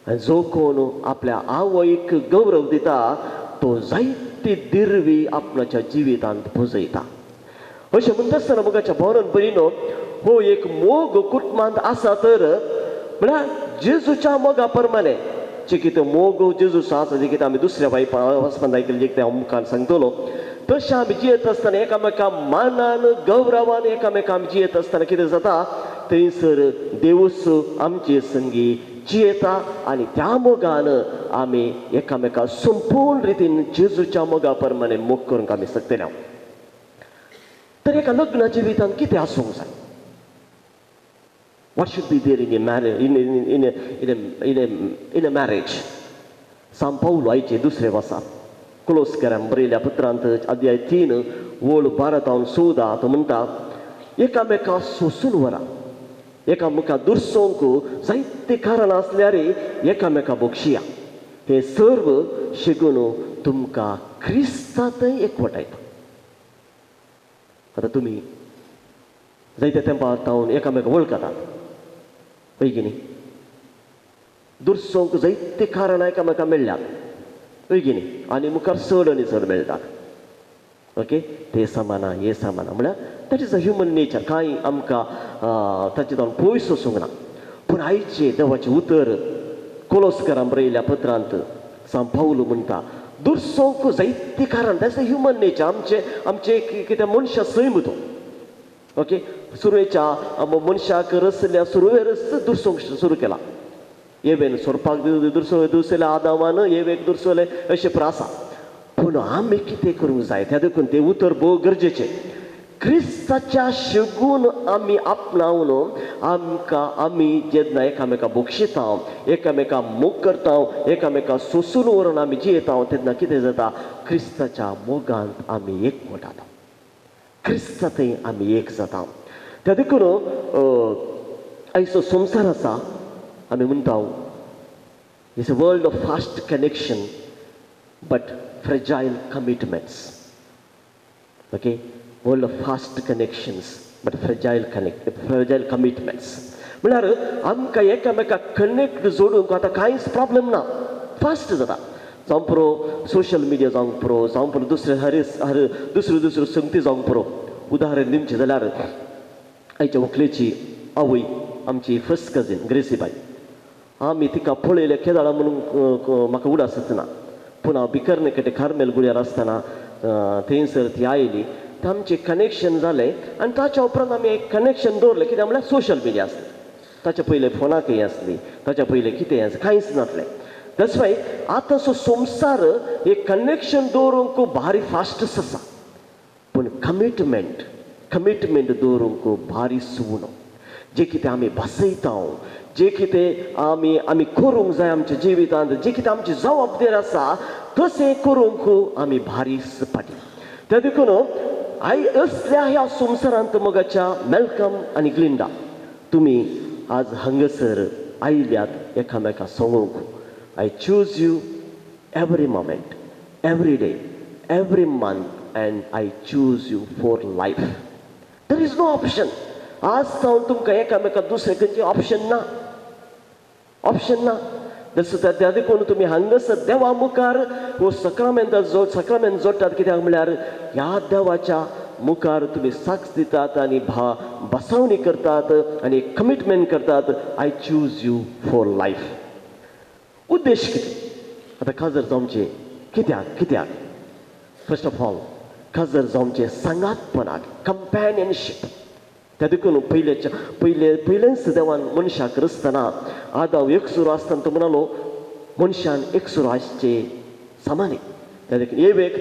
आनी जो कोण आपल्या आवयक गौरव दिता तो जायती दिरवी आपणाच्या जिवितांत भुजयता. अशें म्हणटा आसतना मोगाच्या भावनान बरीनो हो एक मोग कुटुंबांत आसा तर म्हळ्यार जेजूच्या मोगा प्रमाणे जे कितें मोग जेजूचो आसा जे कितें आमी दुसऱ्या वचपांत आयकलें जे कितें हांव मुखार सांगतलो तशें आमी जियेत आसतना एकामेका मानान गौरवान एकामेका आमी जियेत आसतना कितें जाता थंयसर देवूच आमचे संगी जियेता आनी त्या मोगान आमी एकामेका संपूर्ण रितीन जेजूच्या मोगा प्रमाणे मोग करूंक आमी शकतले. तर एका लग्ना जिवितांत कितें आसूंक जाय? What should be there in a marriage? In a marriage. San Paulo आयचे दुसरे वर्सा कोलोस्करांक बरयल्या पत्रांत अध्याय 3 वळ 12 तावन 14 तो म्हणटा एकामेका सोसून व्हरा. एकामेका दुर्सोंक जायते कारणां आसल्यार एकामेका बक्षिया. हे सर्व शिगून तुमकां क्रिस्तांतय एकवटायता. आतां तुमी जायत्या तेंपार तावन एकामेका वळखतात पळय की न्ही. दुर्सोंक जायते कारणां एकामेका मेळ्ळ्यात पळय की न्ही आनी मुखार चड आनी चड मेळटात. ओके ते समाना हे समाना म्हळ्यार that is a human nature. कांय आमकां ताचे जावन पयस वचूंक ना. पूण आयचे देवाचें उतर कोलोस्करांक बरयल्या पत्रांत सान पावलो म्हणटा दुर्सोंक जायती कारण दॅट्स अ ह्युमन नेचर. आमचे कितें मनशां सैम तो. ओके सुरवेच्या मनशाक रचल्या सुरवेरच दुर्सोंक सुरू केला. येवेन सोरपाक दुसरेल्या आदामान येवेक दुसरें अशें प्रासा. पूण आमी कितें करूंक जाय त्या देखून तें उतर भोव गरजेचें. क्रिस्ताच्या शेगून आमी आपणावन आमी जेन्ना एकामेका बक्षिता एकामेका मोग करता एकामेका सोसून व्हरून आमी जियेता तेन्ना कितें जाता क्रिस्ताच्या मोगांत आमी एकवटात. क्रिस्तांतय आमी एक जाता. त्या देखून आयचो संवसार आसा आमी म्हणटा it's a world of fast connection but fragile commitments. Okay world of fast connections but fragile commitments म्हळ्यार आमकां एकामेकाक कनेक्ट जोडूंक आतां कांयच प्रॉब्लेम ना. फास्ट जाता. जावं पुरो सोशल मिडिया जावंक पुरो जावं पुरो दुसऱ्यो संगती जावंक पुरो. उदाहरण दिवचें जाल्यार आयच्या व्हंकलेची आवय आमची फर्स्ट कजीन ग्रेसीबाई. आमी तिका पळयलें केदाळा म्हणून म्हाका उडास ना. पूण हांव बिकर्णे कटे कार्मेल गुड्यार आसतना थंयसर ती आयली तर आमचें कनेक्शन जालें आनी ताच्या उपरांत आमी एक कनेक्शन दवरलें कित्याक म्हळ्यार सोशल मिडिया आसली. ताच्या पयलें फोनाकय आसली ताच्या पयलें कितें आसलें कांयच नासलें. दॅट्स वाय आतांचो संवसार एक कनेक्शन दवरूंक भारी फास्टच आसा. पूण कमिटमेंट दवरूंक भारी सुवणो. जे कितें आमी बसयता जे कितें आमी करूंक जाय आमच्या जिवितांत जे कितें आमची जबाबदारी आसा तशें करूंक आमी भारी फाटी. त्या देखून असल्या ह्या संवसारांत मोगाच्या मेल्कम आनी ग्लिंडा तुमी आज हांगासर आयल्यात एकामेका सांगूंक. I choose you every moment, every day, every month, and I choose you for life. There is no option. आज जावन तुमकां एकामेका दुसरें खंयचें ऑप्शन ना. जसं त्या देखून तुमी हांगासर देवा मुखार हो सक्रमेंट जोडटात कित्याक म्हळ्यार ह्या देवाच्या मुखार तुमी साक्ष दितात आनी बसावणी करतात आनी कमिटमेंट करतात. I choose you for life. उद्देश कितें आतां काजर जावचें कित्याक फर्स्ट ऑफ ऑल काजर जावचें सांगातपणाक कंपॅनियनशीप. त्या देखून पयलेच देवान मनशाक रचतना आदाव एकसुरो आसतना तो म्हणलो मनशान एकसुरो आसचे सामानी. त्या देखून येवेक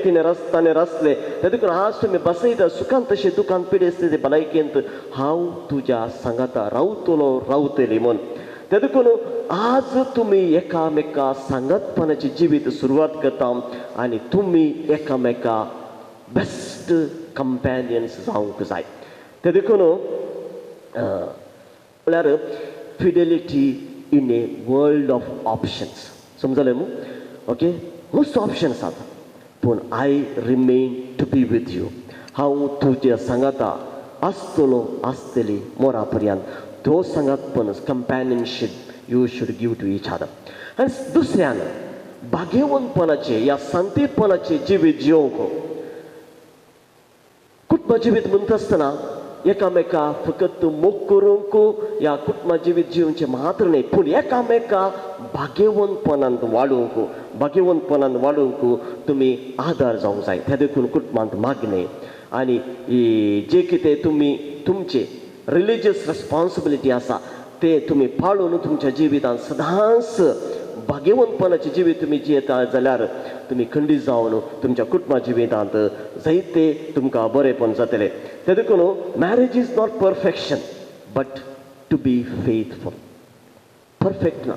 ताणें रचलें. त्या देखून आज तुमी बसयता सुखांत तशें दुखांत पिडेस्त भलायकेंत हांव तुज्या सांगाता रावतलो रावतली म्हूण. ते देखून आज तुम्ही एकामेका सांगतपणाची जिवीत सुरवात करता आणि तुम्ही एकामेका बेस्ट कंपॅनियन्स जावंक जाय. ते देखून म्हळ्यार fidelity in a world of options. समजलें न्हू? ओके, मस्त ऑप्शन्स आसात, पूण I remain to be with you. हांव तुज्या सांगाता आसतलो आसतली मोरा पर्यंत. तो सांगातपण companionship you should give to each other. आनी दुसऱ्यान भाग्यवंतपणाचे या शांतीपणाचे जिवीत जिवंक कुटुंब जिवीत म्हणटा आसतना एकामेका फकत मोग करूंक या कुटुंब जिवीत जिवचे मात्र न्ही, पूण एकामेका भाग्यवंतपणांत वाडोवंक तुमी आदार जावंक जाय. ते देखून कुटुंबांत मागणे आनी जे कितें तुमी तुमचे रिलिजियस रेस्पॉन्सिबिलिटी आसा ते तुमी पाळून तुमच्या जिवितांत सदांच भाग्यवंतपणाचे जिवीत तुमी जियेता जाल्यार तुमी खंडीत जावन तुमच्या कुटुंबा जिवितांत जायते तुमकां बरेपण जातलें. ते देखून marriage is not perfection but to be faithful. Perfect ना,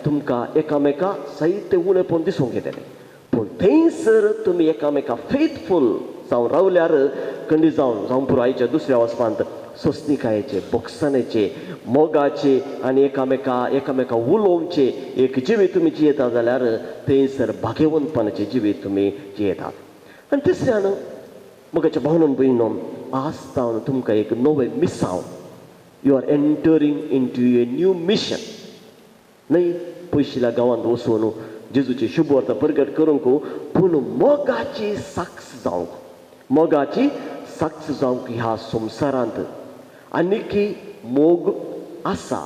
तुमकां एकामेका जायते उणेपण दिसूंक येतलें, पूण थंयसर तुमी एकामेका फेथफूल जावन रावल्यार खंडीत जावन पुरो आयच्या दुसऱ्या वचपांत सोंसणिकायेचे, बोगसणेचे, मोगाचे आनी एकामेका उलोवचे एक जिवीत तुमी जियेता जाल्यार थंयसर भाग्यवंतपणाचे जिवीत तुमी जियेतात. आनी तिसऱ्यान मोगाच्या भावनान भयणो आसतावन तुमकां एक नवें मिसांव. You are entering into a new mission. न्हय पयशिल्ल्या गांवांत वचून जेजूची शुभ वार्ता प्रगट करूंक, पूण मोगाची साक्ष जावंक ह्या संवसारांत आनीकी मोग आसा,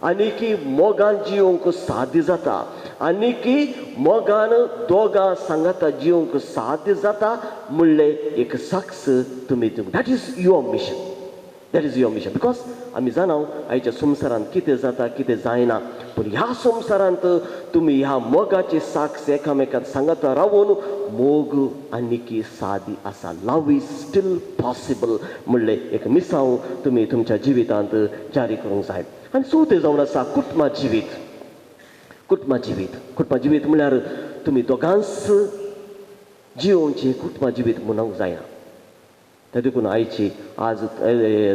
आनीकी मोगान जिवंक साध्य जाता, आनीकी मोगान दोगां सांगाता जिवंक साध्य जाता म्हणलें एक साक्ष तुमी that is your mission. Because आमी जाणां आयच्या संवसारांत कितें जाता कितें जायना, पूण ह्या संवसारांत तुमी ह्या मोगाची साक्ष एकामेकांक सांगता रावून मोग आनीकी सादी आसा. लव इज स्टील पॉसिबल म्हणलें एक मिसांव तुमी तुमच्या जिवितांत जारी करूंक जाय. आनी चवथें जावन आसा कुटुंबा जिवीत म्हळ्यार तुमी दोगांच जिवोवचें कुटुंबा जिवीत म्हणूंक जायना. ते देखून आज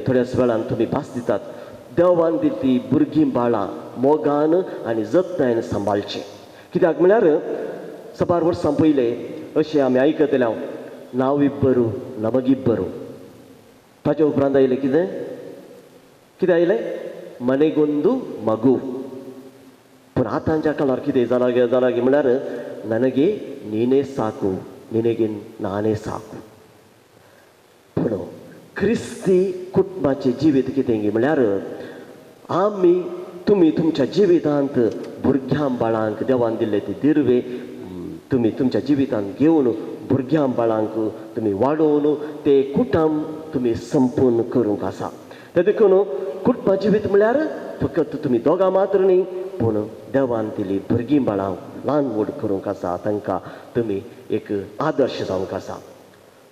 थोड्याच वेळान तुमी भास दितात देवान दिली भुरगीं बाळां मोगान आनी जतनायेन सांबाळचें. कित्याक म्हळ्यार 6 वर्सां पयलें अशें आमी आयकतले नांव इब्बरू नमगिब्बरू. ताचे उपरांत आयलें कितें आयलें मनेगोंदू मगू. पूण आतांच्या काळार कितें जाला म्हळ्यार ನನಗೆ ನೀನೇ ಸಾಕು ನಿನಗೆ ನಾನೇ ಸಾಕು. पूण क्रिस्ती कुटुंबाचें जिवीत कितें म्हळ्यार आमी तुमी तुमच्या जिवितांत भुरग्यां बाळांक देवान दिल्ले ते दिर्वे तुमी तुमच्या जिवितांत घेवन भुरग्यां बाळांक तुमी वाडोवन ते कुटुंब तुमी संपूर्ण करूंक आसा. ते देखून कुटुंबा जिवीत म्हळ्यार फकत तुमी दोगां मात्र न्ही, पूण देवान दिली भुरगीं बाळांक ल्हान व्हड करूंक आसा, तांकां तुमी एक आदर्श जावंक आसा.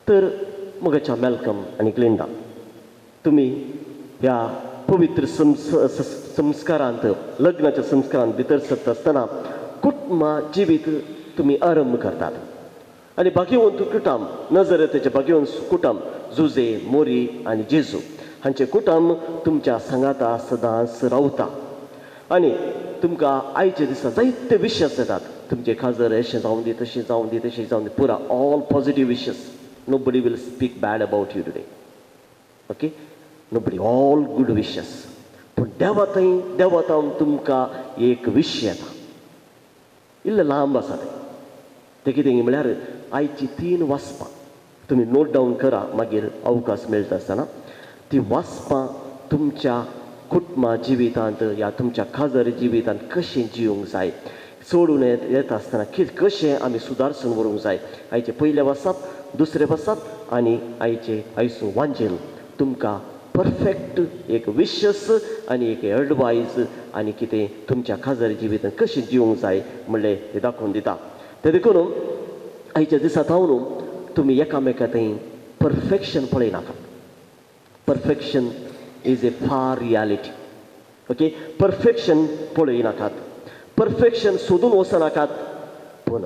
तर मोगाच्या मेल्कम आनी ग्लिंडा तुमी ह्या पवित्र संस्कारांत लग्नाच्या संस्कारांत भितर सरता आसतना कुटुंबा जिवीत तुमी आरंभ करतात. आनी भाग्यवंत कुटुंब नजरेतेचे भाग्यवंत कुटुंब जुजे मोरी आनी जेजू हांचे कुटुंब तुमच्या सांगाता सदांच रावता. आनी तुमकां आयच्या दिसा जायते विशस येतात. तुमचे खाजर अशें जावं दी तशें जावं दी तशें जावं दी पुरा all positive wishes. Nobody will speak bad about you today. Okay? Nobody, all good wishes. पूण देवातान तुमकां एक विश येता. इल्लें लांब आसा तें कितें म्हळ्यार आयची 3 वाचपां तुमी नोट डावन करा मागीर अवकाश मेळटा आसतना. ती वाचपां तुमच्या कुटुंबा जिवितांत या तुमच्या खाजर जिवितांत कशें जिवंक जाय सोडून येता आसतना कशें आमी सुदारसून व्हरूंक जाय. आयचे पयले वाचप, दुसरे वाचप आनी आयचो वांजेल तुमकां परफेक्ट एक विशस आनी एक एडवायज आनी कितें तुमच्या खाजर जिवितांत कशें जिवंक जाय म्हणलें तें दाखोवन दिता. ते देखून आयच्या दिसा थावन तुमी एकामेका थंय परफेक्शन पळयनाकात. परफेक्शन इज ए फार रियालिटी. ओके परफेक्शन पळय नाकात, परफेक्शन सोदून वचनाकात, पूण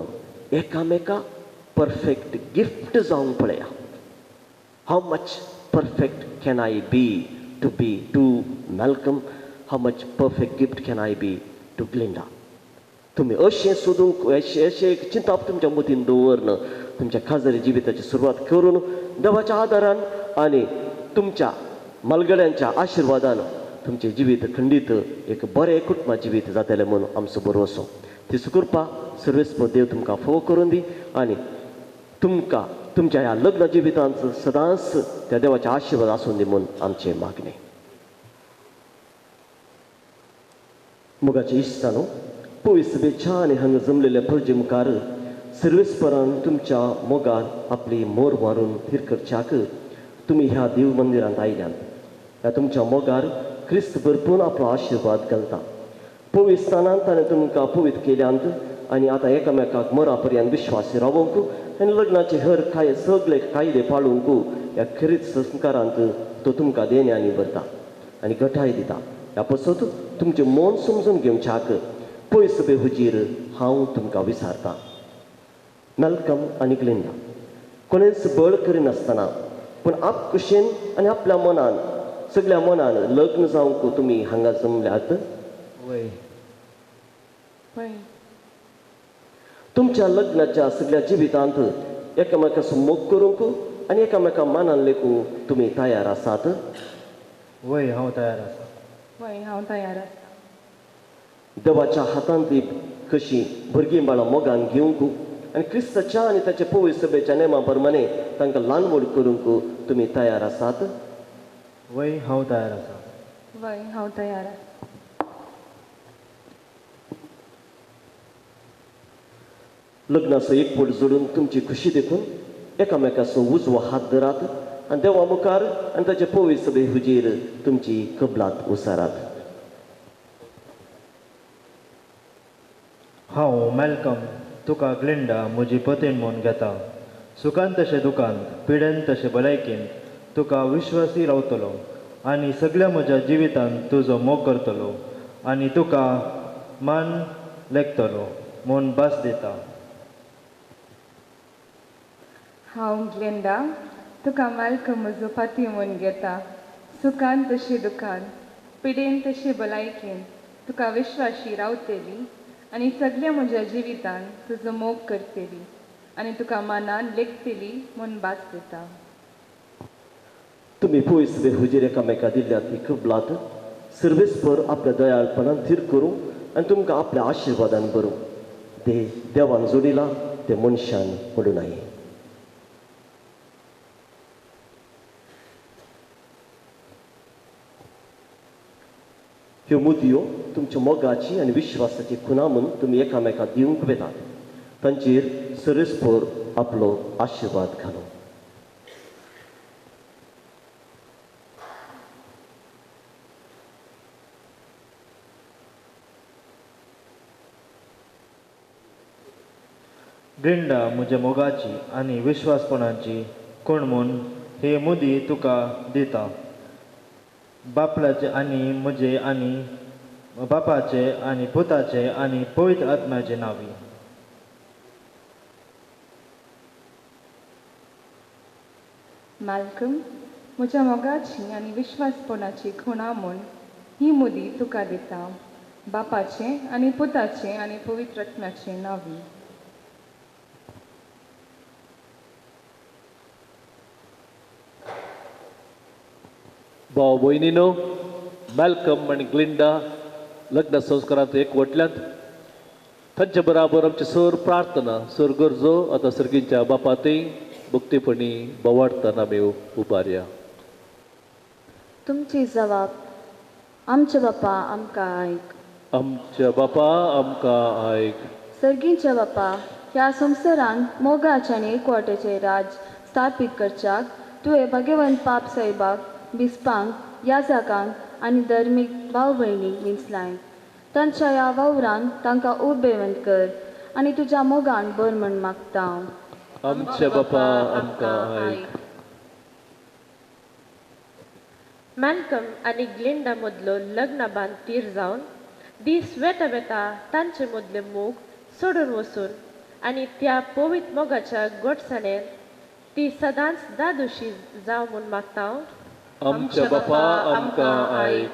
एकामेका परफेक्ट गिफ्ट जावंक पळया. How much perfect can I be to Malcolm, how much perfect gift can I be to Glinda. तुम्ही अशें सोदूंक अशें एक चिंतप तुमच्या मतीन दवरन तुमच्या खाजरी जिविताची सुरवात करून देवाच्या आदारान आनी तुमच्या मलगड्यांच्या आशिर्वादान तुमचें जिवीत खंडीत एक बरें कुटुंबा जिवीत जातलें म्हणून आमचो बरो असो. ती सुकृपा सर्वेस्पर देव तुमकां फोव करून दी आनी तुमकां तुमच्या ह्या लग्न जिवितांत सदांच त्या देवाचे आशिर्वाद आसूं दी म्हणून आमचें मागणें. मोगाचे इश्टानो, पवित्र सभेच्या आनी हांगा जमलेल्या प्रजे मुखार सर्वेस्परान तुमच्या मोगार आपली मोर मारून थीर करच्याक तुमी ह्या देव मंदिरांत आयल्यात. ह्या तुमच्या मोगार क्रिस्त भरपूर आपलो आशिर्वाद घालता. पवित्र स्थानांत ताणें तुमकां पवित्र केल्यांत आनी आतां एकामेकाक मरा पर्यंत विश्वासी रावूंक आनी लग्नाचे हर सगळे कायदे पाळूंक ह्या खरीच संस्कारांत तो तुमकां देण्यानी भरता आनी घटाय दिता. ह्या पसत तुमचें मन समजून घेवच्याक पवित्र सभे हुजीर हांव तुमकां विचारतां. मॅल्कम आनी ग्लिंडा कोणेंच बळ करिनासतना पूण आप कुशीन आनी आपल्या मनान सगळ्या मनान लग्न जावंक तुमी हांगा जमल्यात. तुमच्या लग्नाच्या सगळ्या जिवितांत एकामेकाचो मोग करूंक आनी एकामेका मनान लेखूंक तुमी तयार आसात. वय हांव तयार आसा. वय हांव तयार आसा. देवाच्या हातांत ती कशी भुरगीं बाळां मोगान घेवंक आनी क्रिस्ताच्या आनी ताच्या पवित्र सभेच्या नेमा प्रमाणे तांकां ल्हान व्हड करूंक तुमी तयार आसात. वय हांव तयार आसा. वय हांव तयार आसा. लग्नाचो एक पोट जोडून तुमची खुशी देखून एकामेकाचो उजवो हात धरात आनी देवा मुखार आनी ताचे पवित्र सभे हुजीर तुमची कबलात उसारात. हांव मॅल्कम तुका ग्लिंडा म्हजी पत्नी म्हूण घेता. सुखांत तशें दुखांत, पिडेंत तशें भलायकेंत तुका विश्वासी रावतलो आनी सगळ्या म्हज्या जिवितांत तुजो मोग करतलो आनी तुका मान लेखतलो म्हूण भास दिता. हांव ग्लिंडा तुका मॅल्कम म्हजो पती म्हूण घेता. सुखांत तशें दुखांत, पिडेंत तशें भलायकेंत तुका विश्वासी रावतली आनी सगळ्या म्हज्या जिवितांत तुजो मोग करतली आनी तुका मनान लेखतली म्हूण भास दिता. तुमी पवित्र सभे हुजीर एकामेका दिल्ल्या ती कबलात सर्वेस्पर आपल्या दयाळपणान थीर करूं आनी तुमकां आपल्या आशिर्वादान भरूं. देवान जोडिला ते मनशान पडूं नये. ह्यो मुदयो तुमच्या मोगाची आनी विश्वासाची खुणा म्हूण तुमी एकामेकाक दिवंक वेतात. तांचेर सर्वेस्पर आपलो आशिर्वाद घालो. ग्लिंडा म्हज्या मोगाची आनी विश्वासपणाची खूण म्हूण हे मुदी तुका दिता. बापलाचे आनी म्हजे आनी बापाचे आनी पुताचे आनी पवित्र आत्म्याचे नांवी. मॅल्कम म्हज्या मोगाची आनी विश्वासपणाची खुणा म्हूण ही मुदी तुका दिता. बापाचे आनी पुताचे आनी पवित्र आत्म्याचे नांवी. भाव भयणीनो, मॅल्कम आनी ग्लिंडा लग्न संस्कारांत एकवटल्यात. तांचे बराबर आमची सर प्रार्थना सर गरजो आतां सर्गींच्या बापातय भक्तीपणी बोवाडतना आमी उबारया. तुमची जबाब. आमचे बापा आमकां आयक. आमच्या बापा आमकां आयक. सर्गींच्या बापा, ह्या संवसारांत मोगाचे आनी एकवटाचें राज स्थापीत करच्याक तुवें भाग्यवंत पाप साहेबाक, बिस्पांक, याजकांक आनी धर्मीक भाव भयणीक विंचलाय. तांच्या ह्या वावरांत तांकां उबेवंत कर आनी तुज्या मोगान बर म्हण मागता. आमच्या बापा आमकां आयक. मॅल्कम आणि ग्लिंडा मदलो लग्न बांध तीर जावन दीस वेता वेता तांचे मदले मोग सोडून वचून आनी त्या पवित्र मोगाच्या गोडसाणेर ती सदांच दादोशी जाव म्हूण मागता हांव. आमच्या बापा आमकां आयक.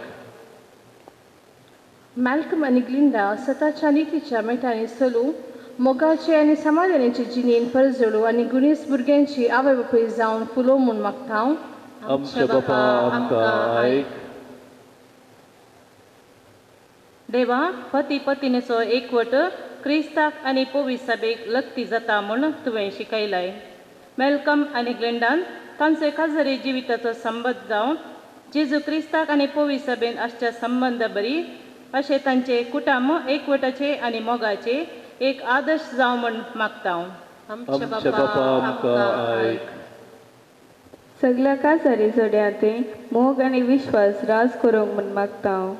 मॅल्कम आणि ग्लिंडा स्वताच्या नितीच्या मेटांनी चलू मोगाचे आनी समाधानाचे जिणेन परजळू आनी गुणेस भुरग्यांची आवय बापूय जावन फुलो म्हूण मागता हांव. आमच्या बापा आमकां आयक. देवा पती पत्नीचो एकवट क्रिस्ताक आनी पवित्र सभेक लक्ती जाता म्हूण तुवें शिकयलाय. मॅल्कम आनी ग्लेंडान तांचे खाजरी जिविताचो संबंद जावन जेजू क्रिस्ताक आनी पवित्र सभेन आसच्या संबंद बरी अशें तांचे कुटुंब एकवटाचे आनी मोगाचे एक आदर्श जावं म्हूण मागता हांव. आमच्या बापा आमकां आयक. सगळ्या काजारी जोड्याते मोग आनी विश्वास राज करूंक म्हूण मागता हांव.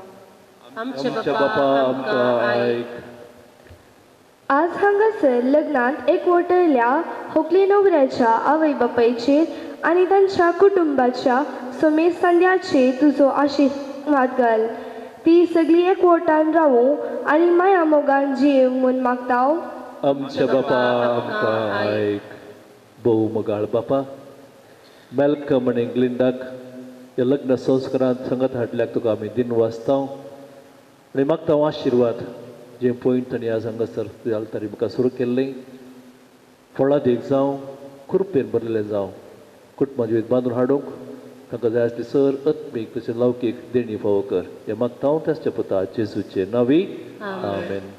आमच्या बापा आमकां आयक. आज हांगासर लग्नात एकवटयल्या होकले न्हवऱ्याच्या आवय बापायचेर आनी तांच्या कुटुंबाच्या समेत सांद्याचेर तुजो आशिर्वाद घाल. ती सगळी एकवटान रावूं आनी माया मोगान जियेव म्हूण मागता हांव. आमच्या बापा आमकां आयक. भोव मोगाळ बापा, मॅल्कम आनी ग्लिंडाक ह्या लग्न संस्कारांत संगत हाडल्याक तुका आमी दिन वाचता आनी मागता हांव आशिर्वाद जे पॉयंट तांणी आज हांगासर तुज्या आल्तारी म्हाका सुरू केल्लें फळां देख जावं खुरपेन भरलेलें जावं कुटुंबा जिवीत बांदून हाडूंक तांकां जाय आसली सर आत्मीक तशें लौकीक देणी फावो कर. हें मागता हांव त्याच्या पुता जेजूचे नांवी. आमेन.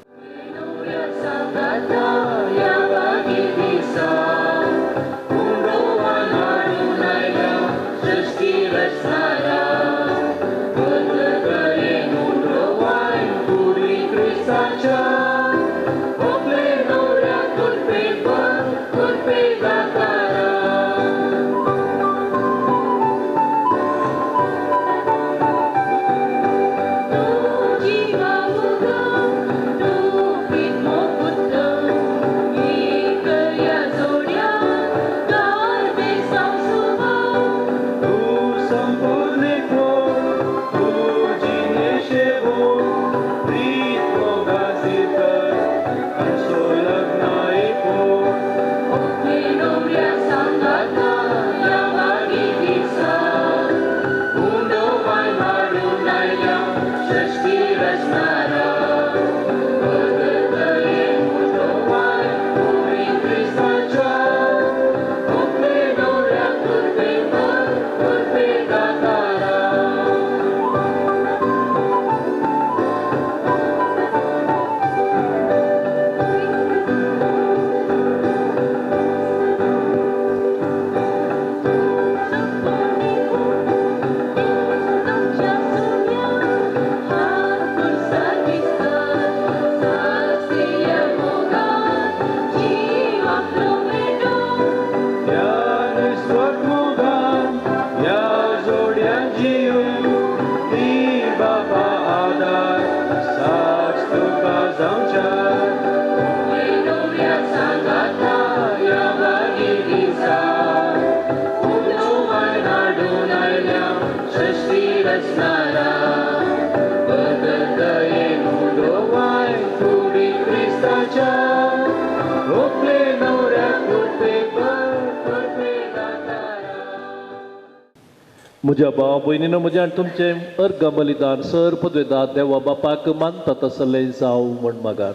म्हज्या भाव भयणीनो म्हजें आनी तुमचें अर्ग बलिदान सर पदवेदार देवा बापाक मानता तसलें जावं म्हूण मागात.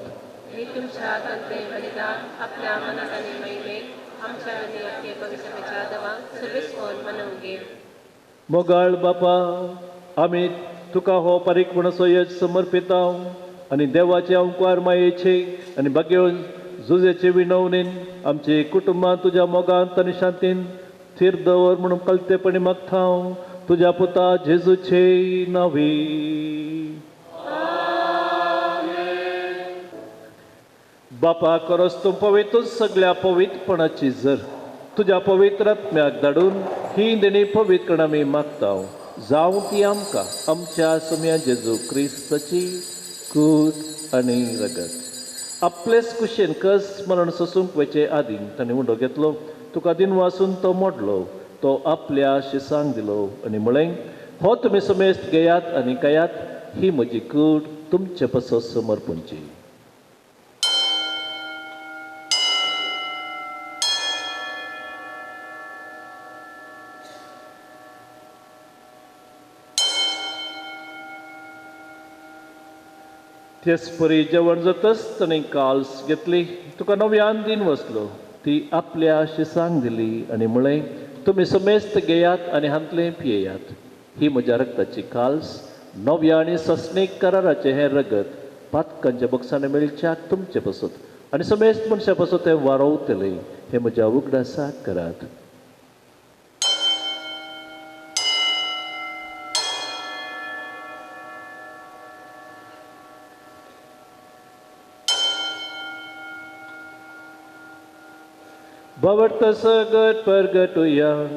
हे तुमच्या तंत्रे बलिदान आपल्या मनात आनी महिमेक आमच्या आनी आपले पवित्रतेच्या देवाक सर्वेस्वर मनवूंक घे. मोगाळ बापा, आमी तुका हो पारीकपणाचो यज समर्पिता आनी देवाचे अंकार मायेचे आनी भाग्य झुजेचे विणवणेन आमचे कुटुंबां तुज्या मोगांत आनी शांतीन थीर दवर म्हणून कलतेपणी मागता हांव तुज्या पुता जेजूचे नांवी. बापा करस तूं पवित्र सगळ्या पवित्रपणाची जर तुज्या पवित्र आत्म्याक धाडून ही देणी पवित्र करून आमी मागता हांव. जावं ती आमकां आमच्या सुम्या जेजू क्रिस्ताची कूड आनी रगत. आपलेच कुशेन कस स्मरण सोसूंक वचे आदीं ताणें उंडो घेतलो, तुका दिन वासून तो मोडलो, तो आपल्या शिसांक दिलो आनी म्हळें हो तुमी समेस्त घेयात आनी कयात, ही म्हजी कूड तुमचे पासत समर्पणची. तेच परी जेवण जातच ताणें काल्स घेतली, तुका नव्यान दिन वचलो, ती आपल्या शिसांक दिली आनी म्हळें, तुमी समेस्त घेयात आनी हांतले पियेयात. ही म्हज्या रक्ताची काल्स, नव्या आनी सस्नेक कराराचें हें रगत पातकांच्या बक्षांनी मेळच्याक तुमचे पासत आनी समेस्त मनशा पासत तें वारोवतलें. हें म्हज्या उगडासाक करात. Bawa terseged pergetuyang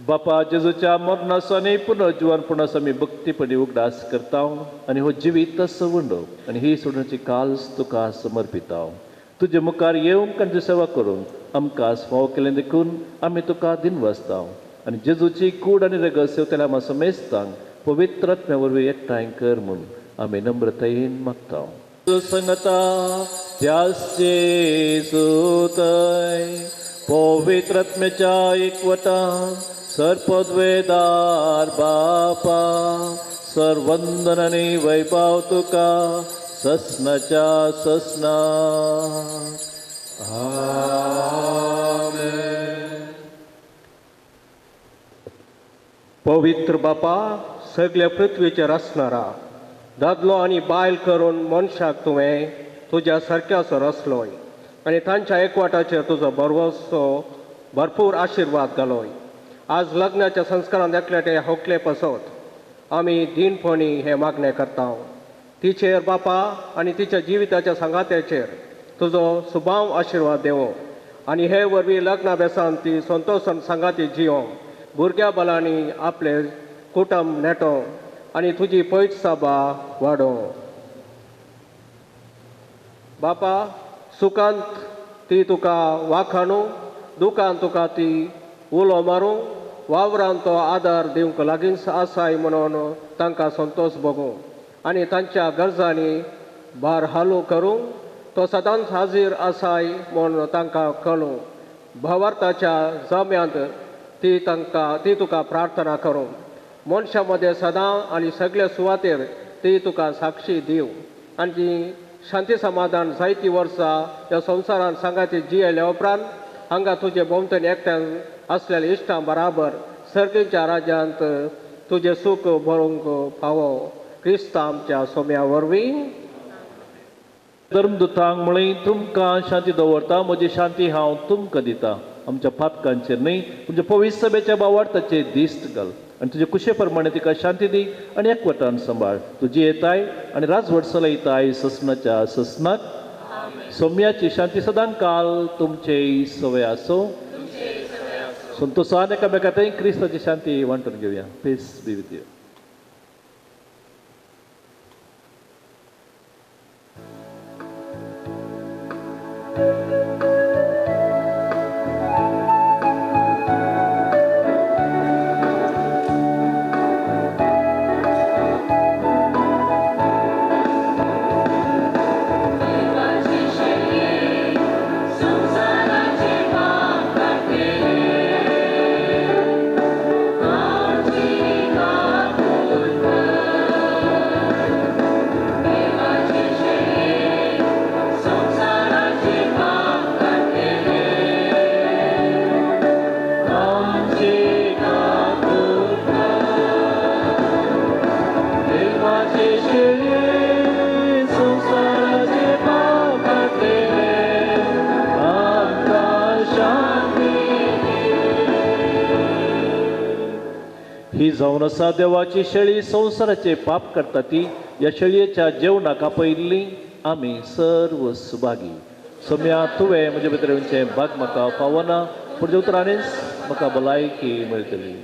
बापा जेजूच्या मरणासानी पुनर्जीवनपणास आमी भक्तीपणी उगडास करता आनी हो जिवीत सवंडोवप आनी ही सोडण्याची काल्स तुका समर्पिता. तुजे मुखार येवंक आनी सेवा करूंक आमकां फाव केलें देखून आमी तुका दिनवासता आनी जेजूची कूड आनी रगत सेवतल्या आमकां समेस्तांक पवित्र आत्म्या वरवीं एकठांय कर म्हूण आमी नम्रतायेन मागता. संगता त्याचे सुतय पवित्र आत्म्याच्या एकवटान सर्पद्वेदार बापा सर्वंदन आनी वैभव तुका ससनाच्या ससना. पवित्र बापा सगळ्या पृथ्वीचेर आसनारा दादलो आनी बायल करून मनशाक तुवें तुज्या सारक्यासो रचलोय आनी तांच्या एकवटाचेर तुजो भरवोसो भरपूर आशिर्वाद घालोय. आज लग्नाच्या संस्कारांत एकलेटे होकले पासत आमी दिनपणी हे मागणें करता. तिचेर बापा आनी तिच्या जिविताच्या संगात्याचेर तुजो सुभाव आशिर्वाद देवो आनी हे वरवीं लग्ना बेसान ती संतोशान संगाती जियोंक भुरग्या बलांनी आपले कुटुंब नेटो आनी तुजी पयट सभा वाडो. बापा सुखांत ती तुका वाखाणू, दुखांत तुका ती उलो मारूं, वावरांत तो आदार दिवंक लागीं आसाय म्हणून तांकां संतोश भोगूं आनी तांच्या गरजांनी भार हालू करूं तो सदांच हाजीर आसाय म्हूण तांकां कळूं. भावार्थाच्या जम्यांत ती तुका प्रार्थना करूं. मनशा मदें सदां आनी सगळ्या सुवातेर ती तुका साक्षी दिव आनी शांती समाधान जायतीं वर्सां ह्या संवसारांत सांगाती जियेल्या उपरांत हांगा तुजे भोंवतणी एकट्यान असलेल्या इश्टां बराबर सर्गेच्या राज्यांत तुजें सूख भरूंक फावो. क्रिस्त आमच्या सोम्या वरवीं. धर्मदुतांक म्हळें तुमकां शांती दवरता, म्हजी शांती हांव तुमकां दिता. आमच्या फातकांचेर न्हय तुमच्या पवित्र सभेच्या बावार्थाचेर दिश्ट घाल आनी तुजे कुशे प्रमाणे तिका शांती दी आनी एकवटान सांबाळ. तुजी येताय आनी राजवट चलयताय ससनाच्या ससनाक. सोम्याची शांती सदां काल तुमचे सवय आसो. संतोशान एकामेकांतय क्रिस्ताची शांती वांटून घेवया. Peace be with you. संसाराचे ही जावन आसा देवाची शेळी संवसाराचे पाप करता ती. या शेळयेच्या जेवणाका पयलीं आमी सर्व सुभागी. सोम्या तुवें म्हजे भितर येवचें भाग म्हाका पावना, पुढच्या उतरांनीच म्हाका भलायकी मेळटली.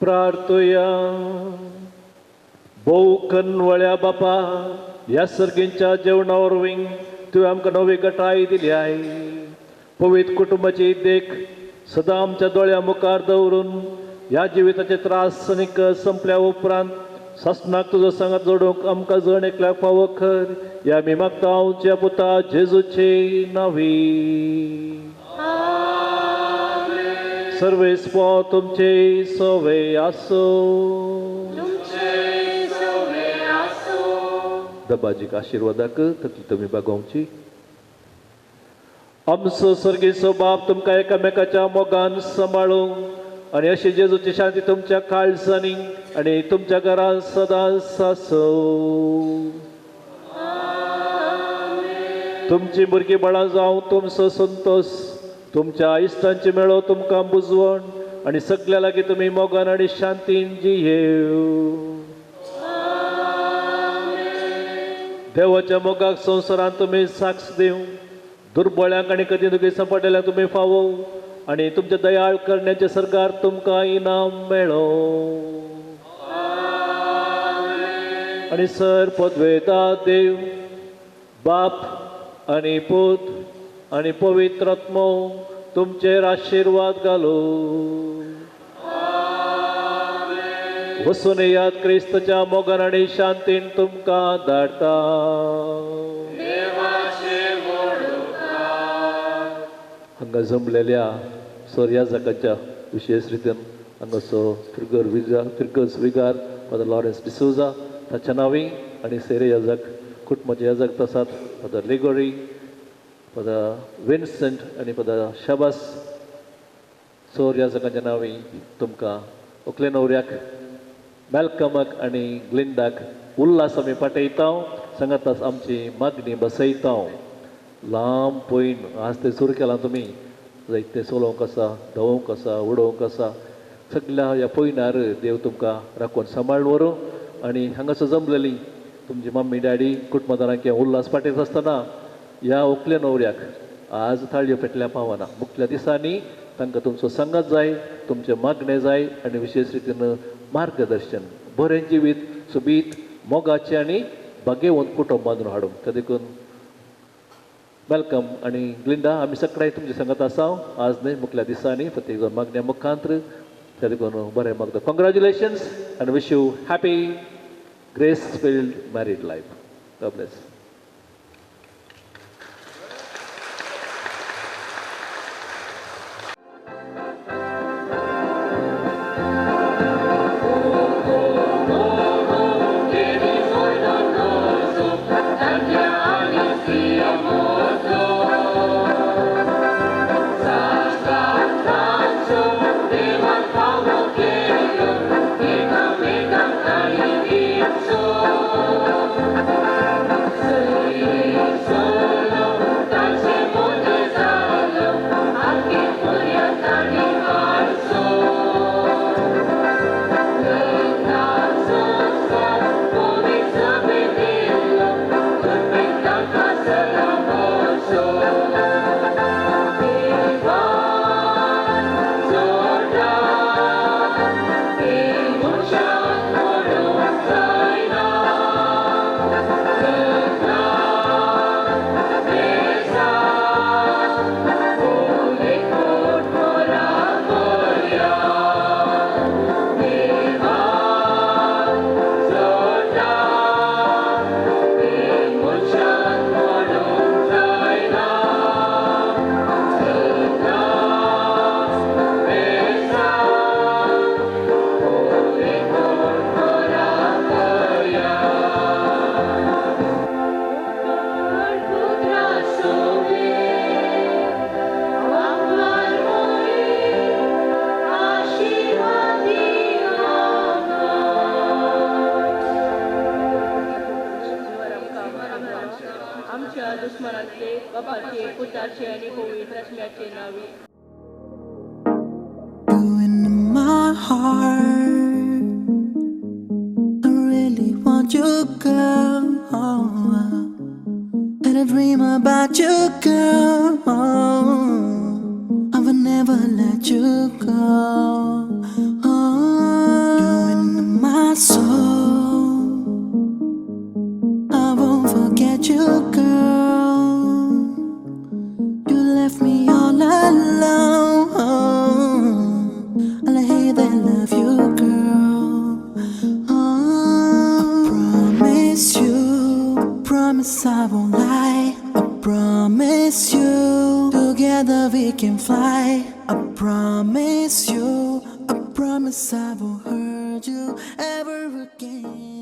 प्रार्थया. भोव कनवळ्या बापा, ह्या सर्गींच्या जेवणावर विंग तुवें आमकां नवी गटाय दिली आहे. पवित्र कुटुंबाची देख सदां आमच्या दोळ्या मुखार दवरून ह्या जिविताचे त्रास आनीक संपल्या उपरांत ससनाक तुजो सांगात जोडूंक आमकां जण एकल्याक फावो कर. ह्या आमी मागता हांवच्या पुता जेजूचे नांवी. सर्वेस्पो तुमचे सोवे आसो. दबाजीक आशिर्वादाक तकली तुमी बागोवची. आमचो सर्गेचो बाप तुमकां एकामेकाच्या मोगान सांबाळूंक आनी अशी जेजूची शांती तुमच्या काळजांनी आनी तुमच्या घरांत सदां सासो. तुमची भुरगीं बाळां जावं तुमचो संतोष, तुमच्या इश्टांची मेळो तुमकां बुजवण आनी सगळ्या लागीं तुमी मोगान आनी शांतीन जियेव. देवाच्या मोगाक संवसारांत तुमी साक्ष दिव. दुर्बळ्यांक आनी कधी दुखी सांपडलेल्यांक तुमी फावो आनी तुमच्या दयाळ करण्याच्या सर्गार तुमकां इनाम मेळो. आनी सर पदवेदा देव बाप आनी पूत आनी पवित्र आत्मो तुमचेर आशिर्वाद घालो. वसून याद क्रिस्ताच्या मोगान आनी शांतीन तुमकां धाडटा. हांगा जमलेल्या सोर्याजाकाच्या विशेष रितीन हांगासो फिरगस विगार फादर लॉरेन्स डिसोजा ताच्या नांवी आनी सेरे याजक कुटुंबाचे याजक आसात फादर लेगोरी, फादर विन्संट आनी फादर शाबास सोर याजकांच्या नांवी तुमकां उकले न्हवऱ्याक मॅल्कमाक आनी ग्लिंडाक उल्हास आमी पाठयता. सांगात आमची मागणी बसयता. लांब पयन आज ते सुरू केलां तुमी, जायते सोलोवंक आसा, धवोवंक आसा, उडोवंक आसा. सगळ्या ह्या पयनार देव तुमकां राखून सांबाळून व्हरूं. आनी हांगासर जमलेली तुमची मम्मी डॅडी कुटुंबदारांक उल्हास पाठयत आसतना ह्या उकल्या न्हवऱ्याक आज थाळयो पेटल्या पावना. मुखल्या दिसांनी तांकां तुमचो सांगात जाय, तुमचे मागणे जाय आनी विशेष रितीन मार्गदर्शन, बरें जिवीत सुबीत मोगाचें आनी बागेवंत कुटुंब बांदून हाडूंक. त्या देखून वेलकम आनी ग्लिंडा आमी सगळे तुमचे सांगत आसा आज न्हय मुखल्या दिसांनी प्रत्येक जण मागण्या मुखांत्र. त्या देखून बरें मागता. कॉंग्रॅच्युलेशन्स आनी wish you happy grace field married life. God bless. My heart, I really want you, girl. And I dream about you, girl. I will never let you go. I hate that love you, girl. I promise you, I promise I won't lie. I promise you, together we can fly. I promise you, I promise I won't hurt you ever again.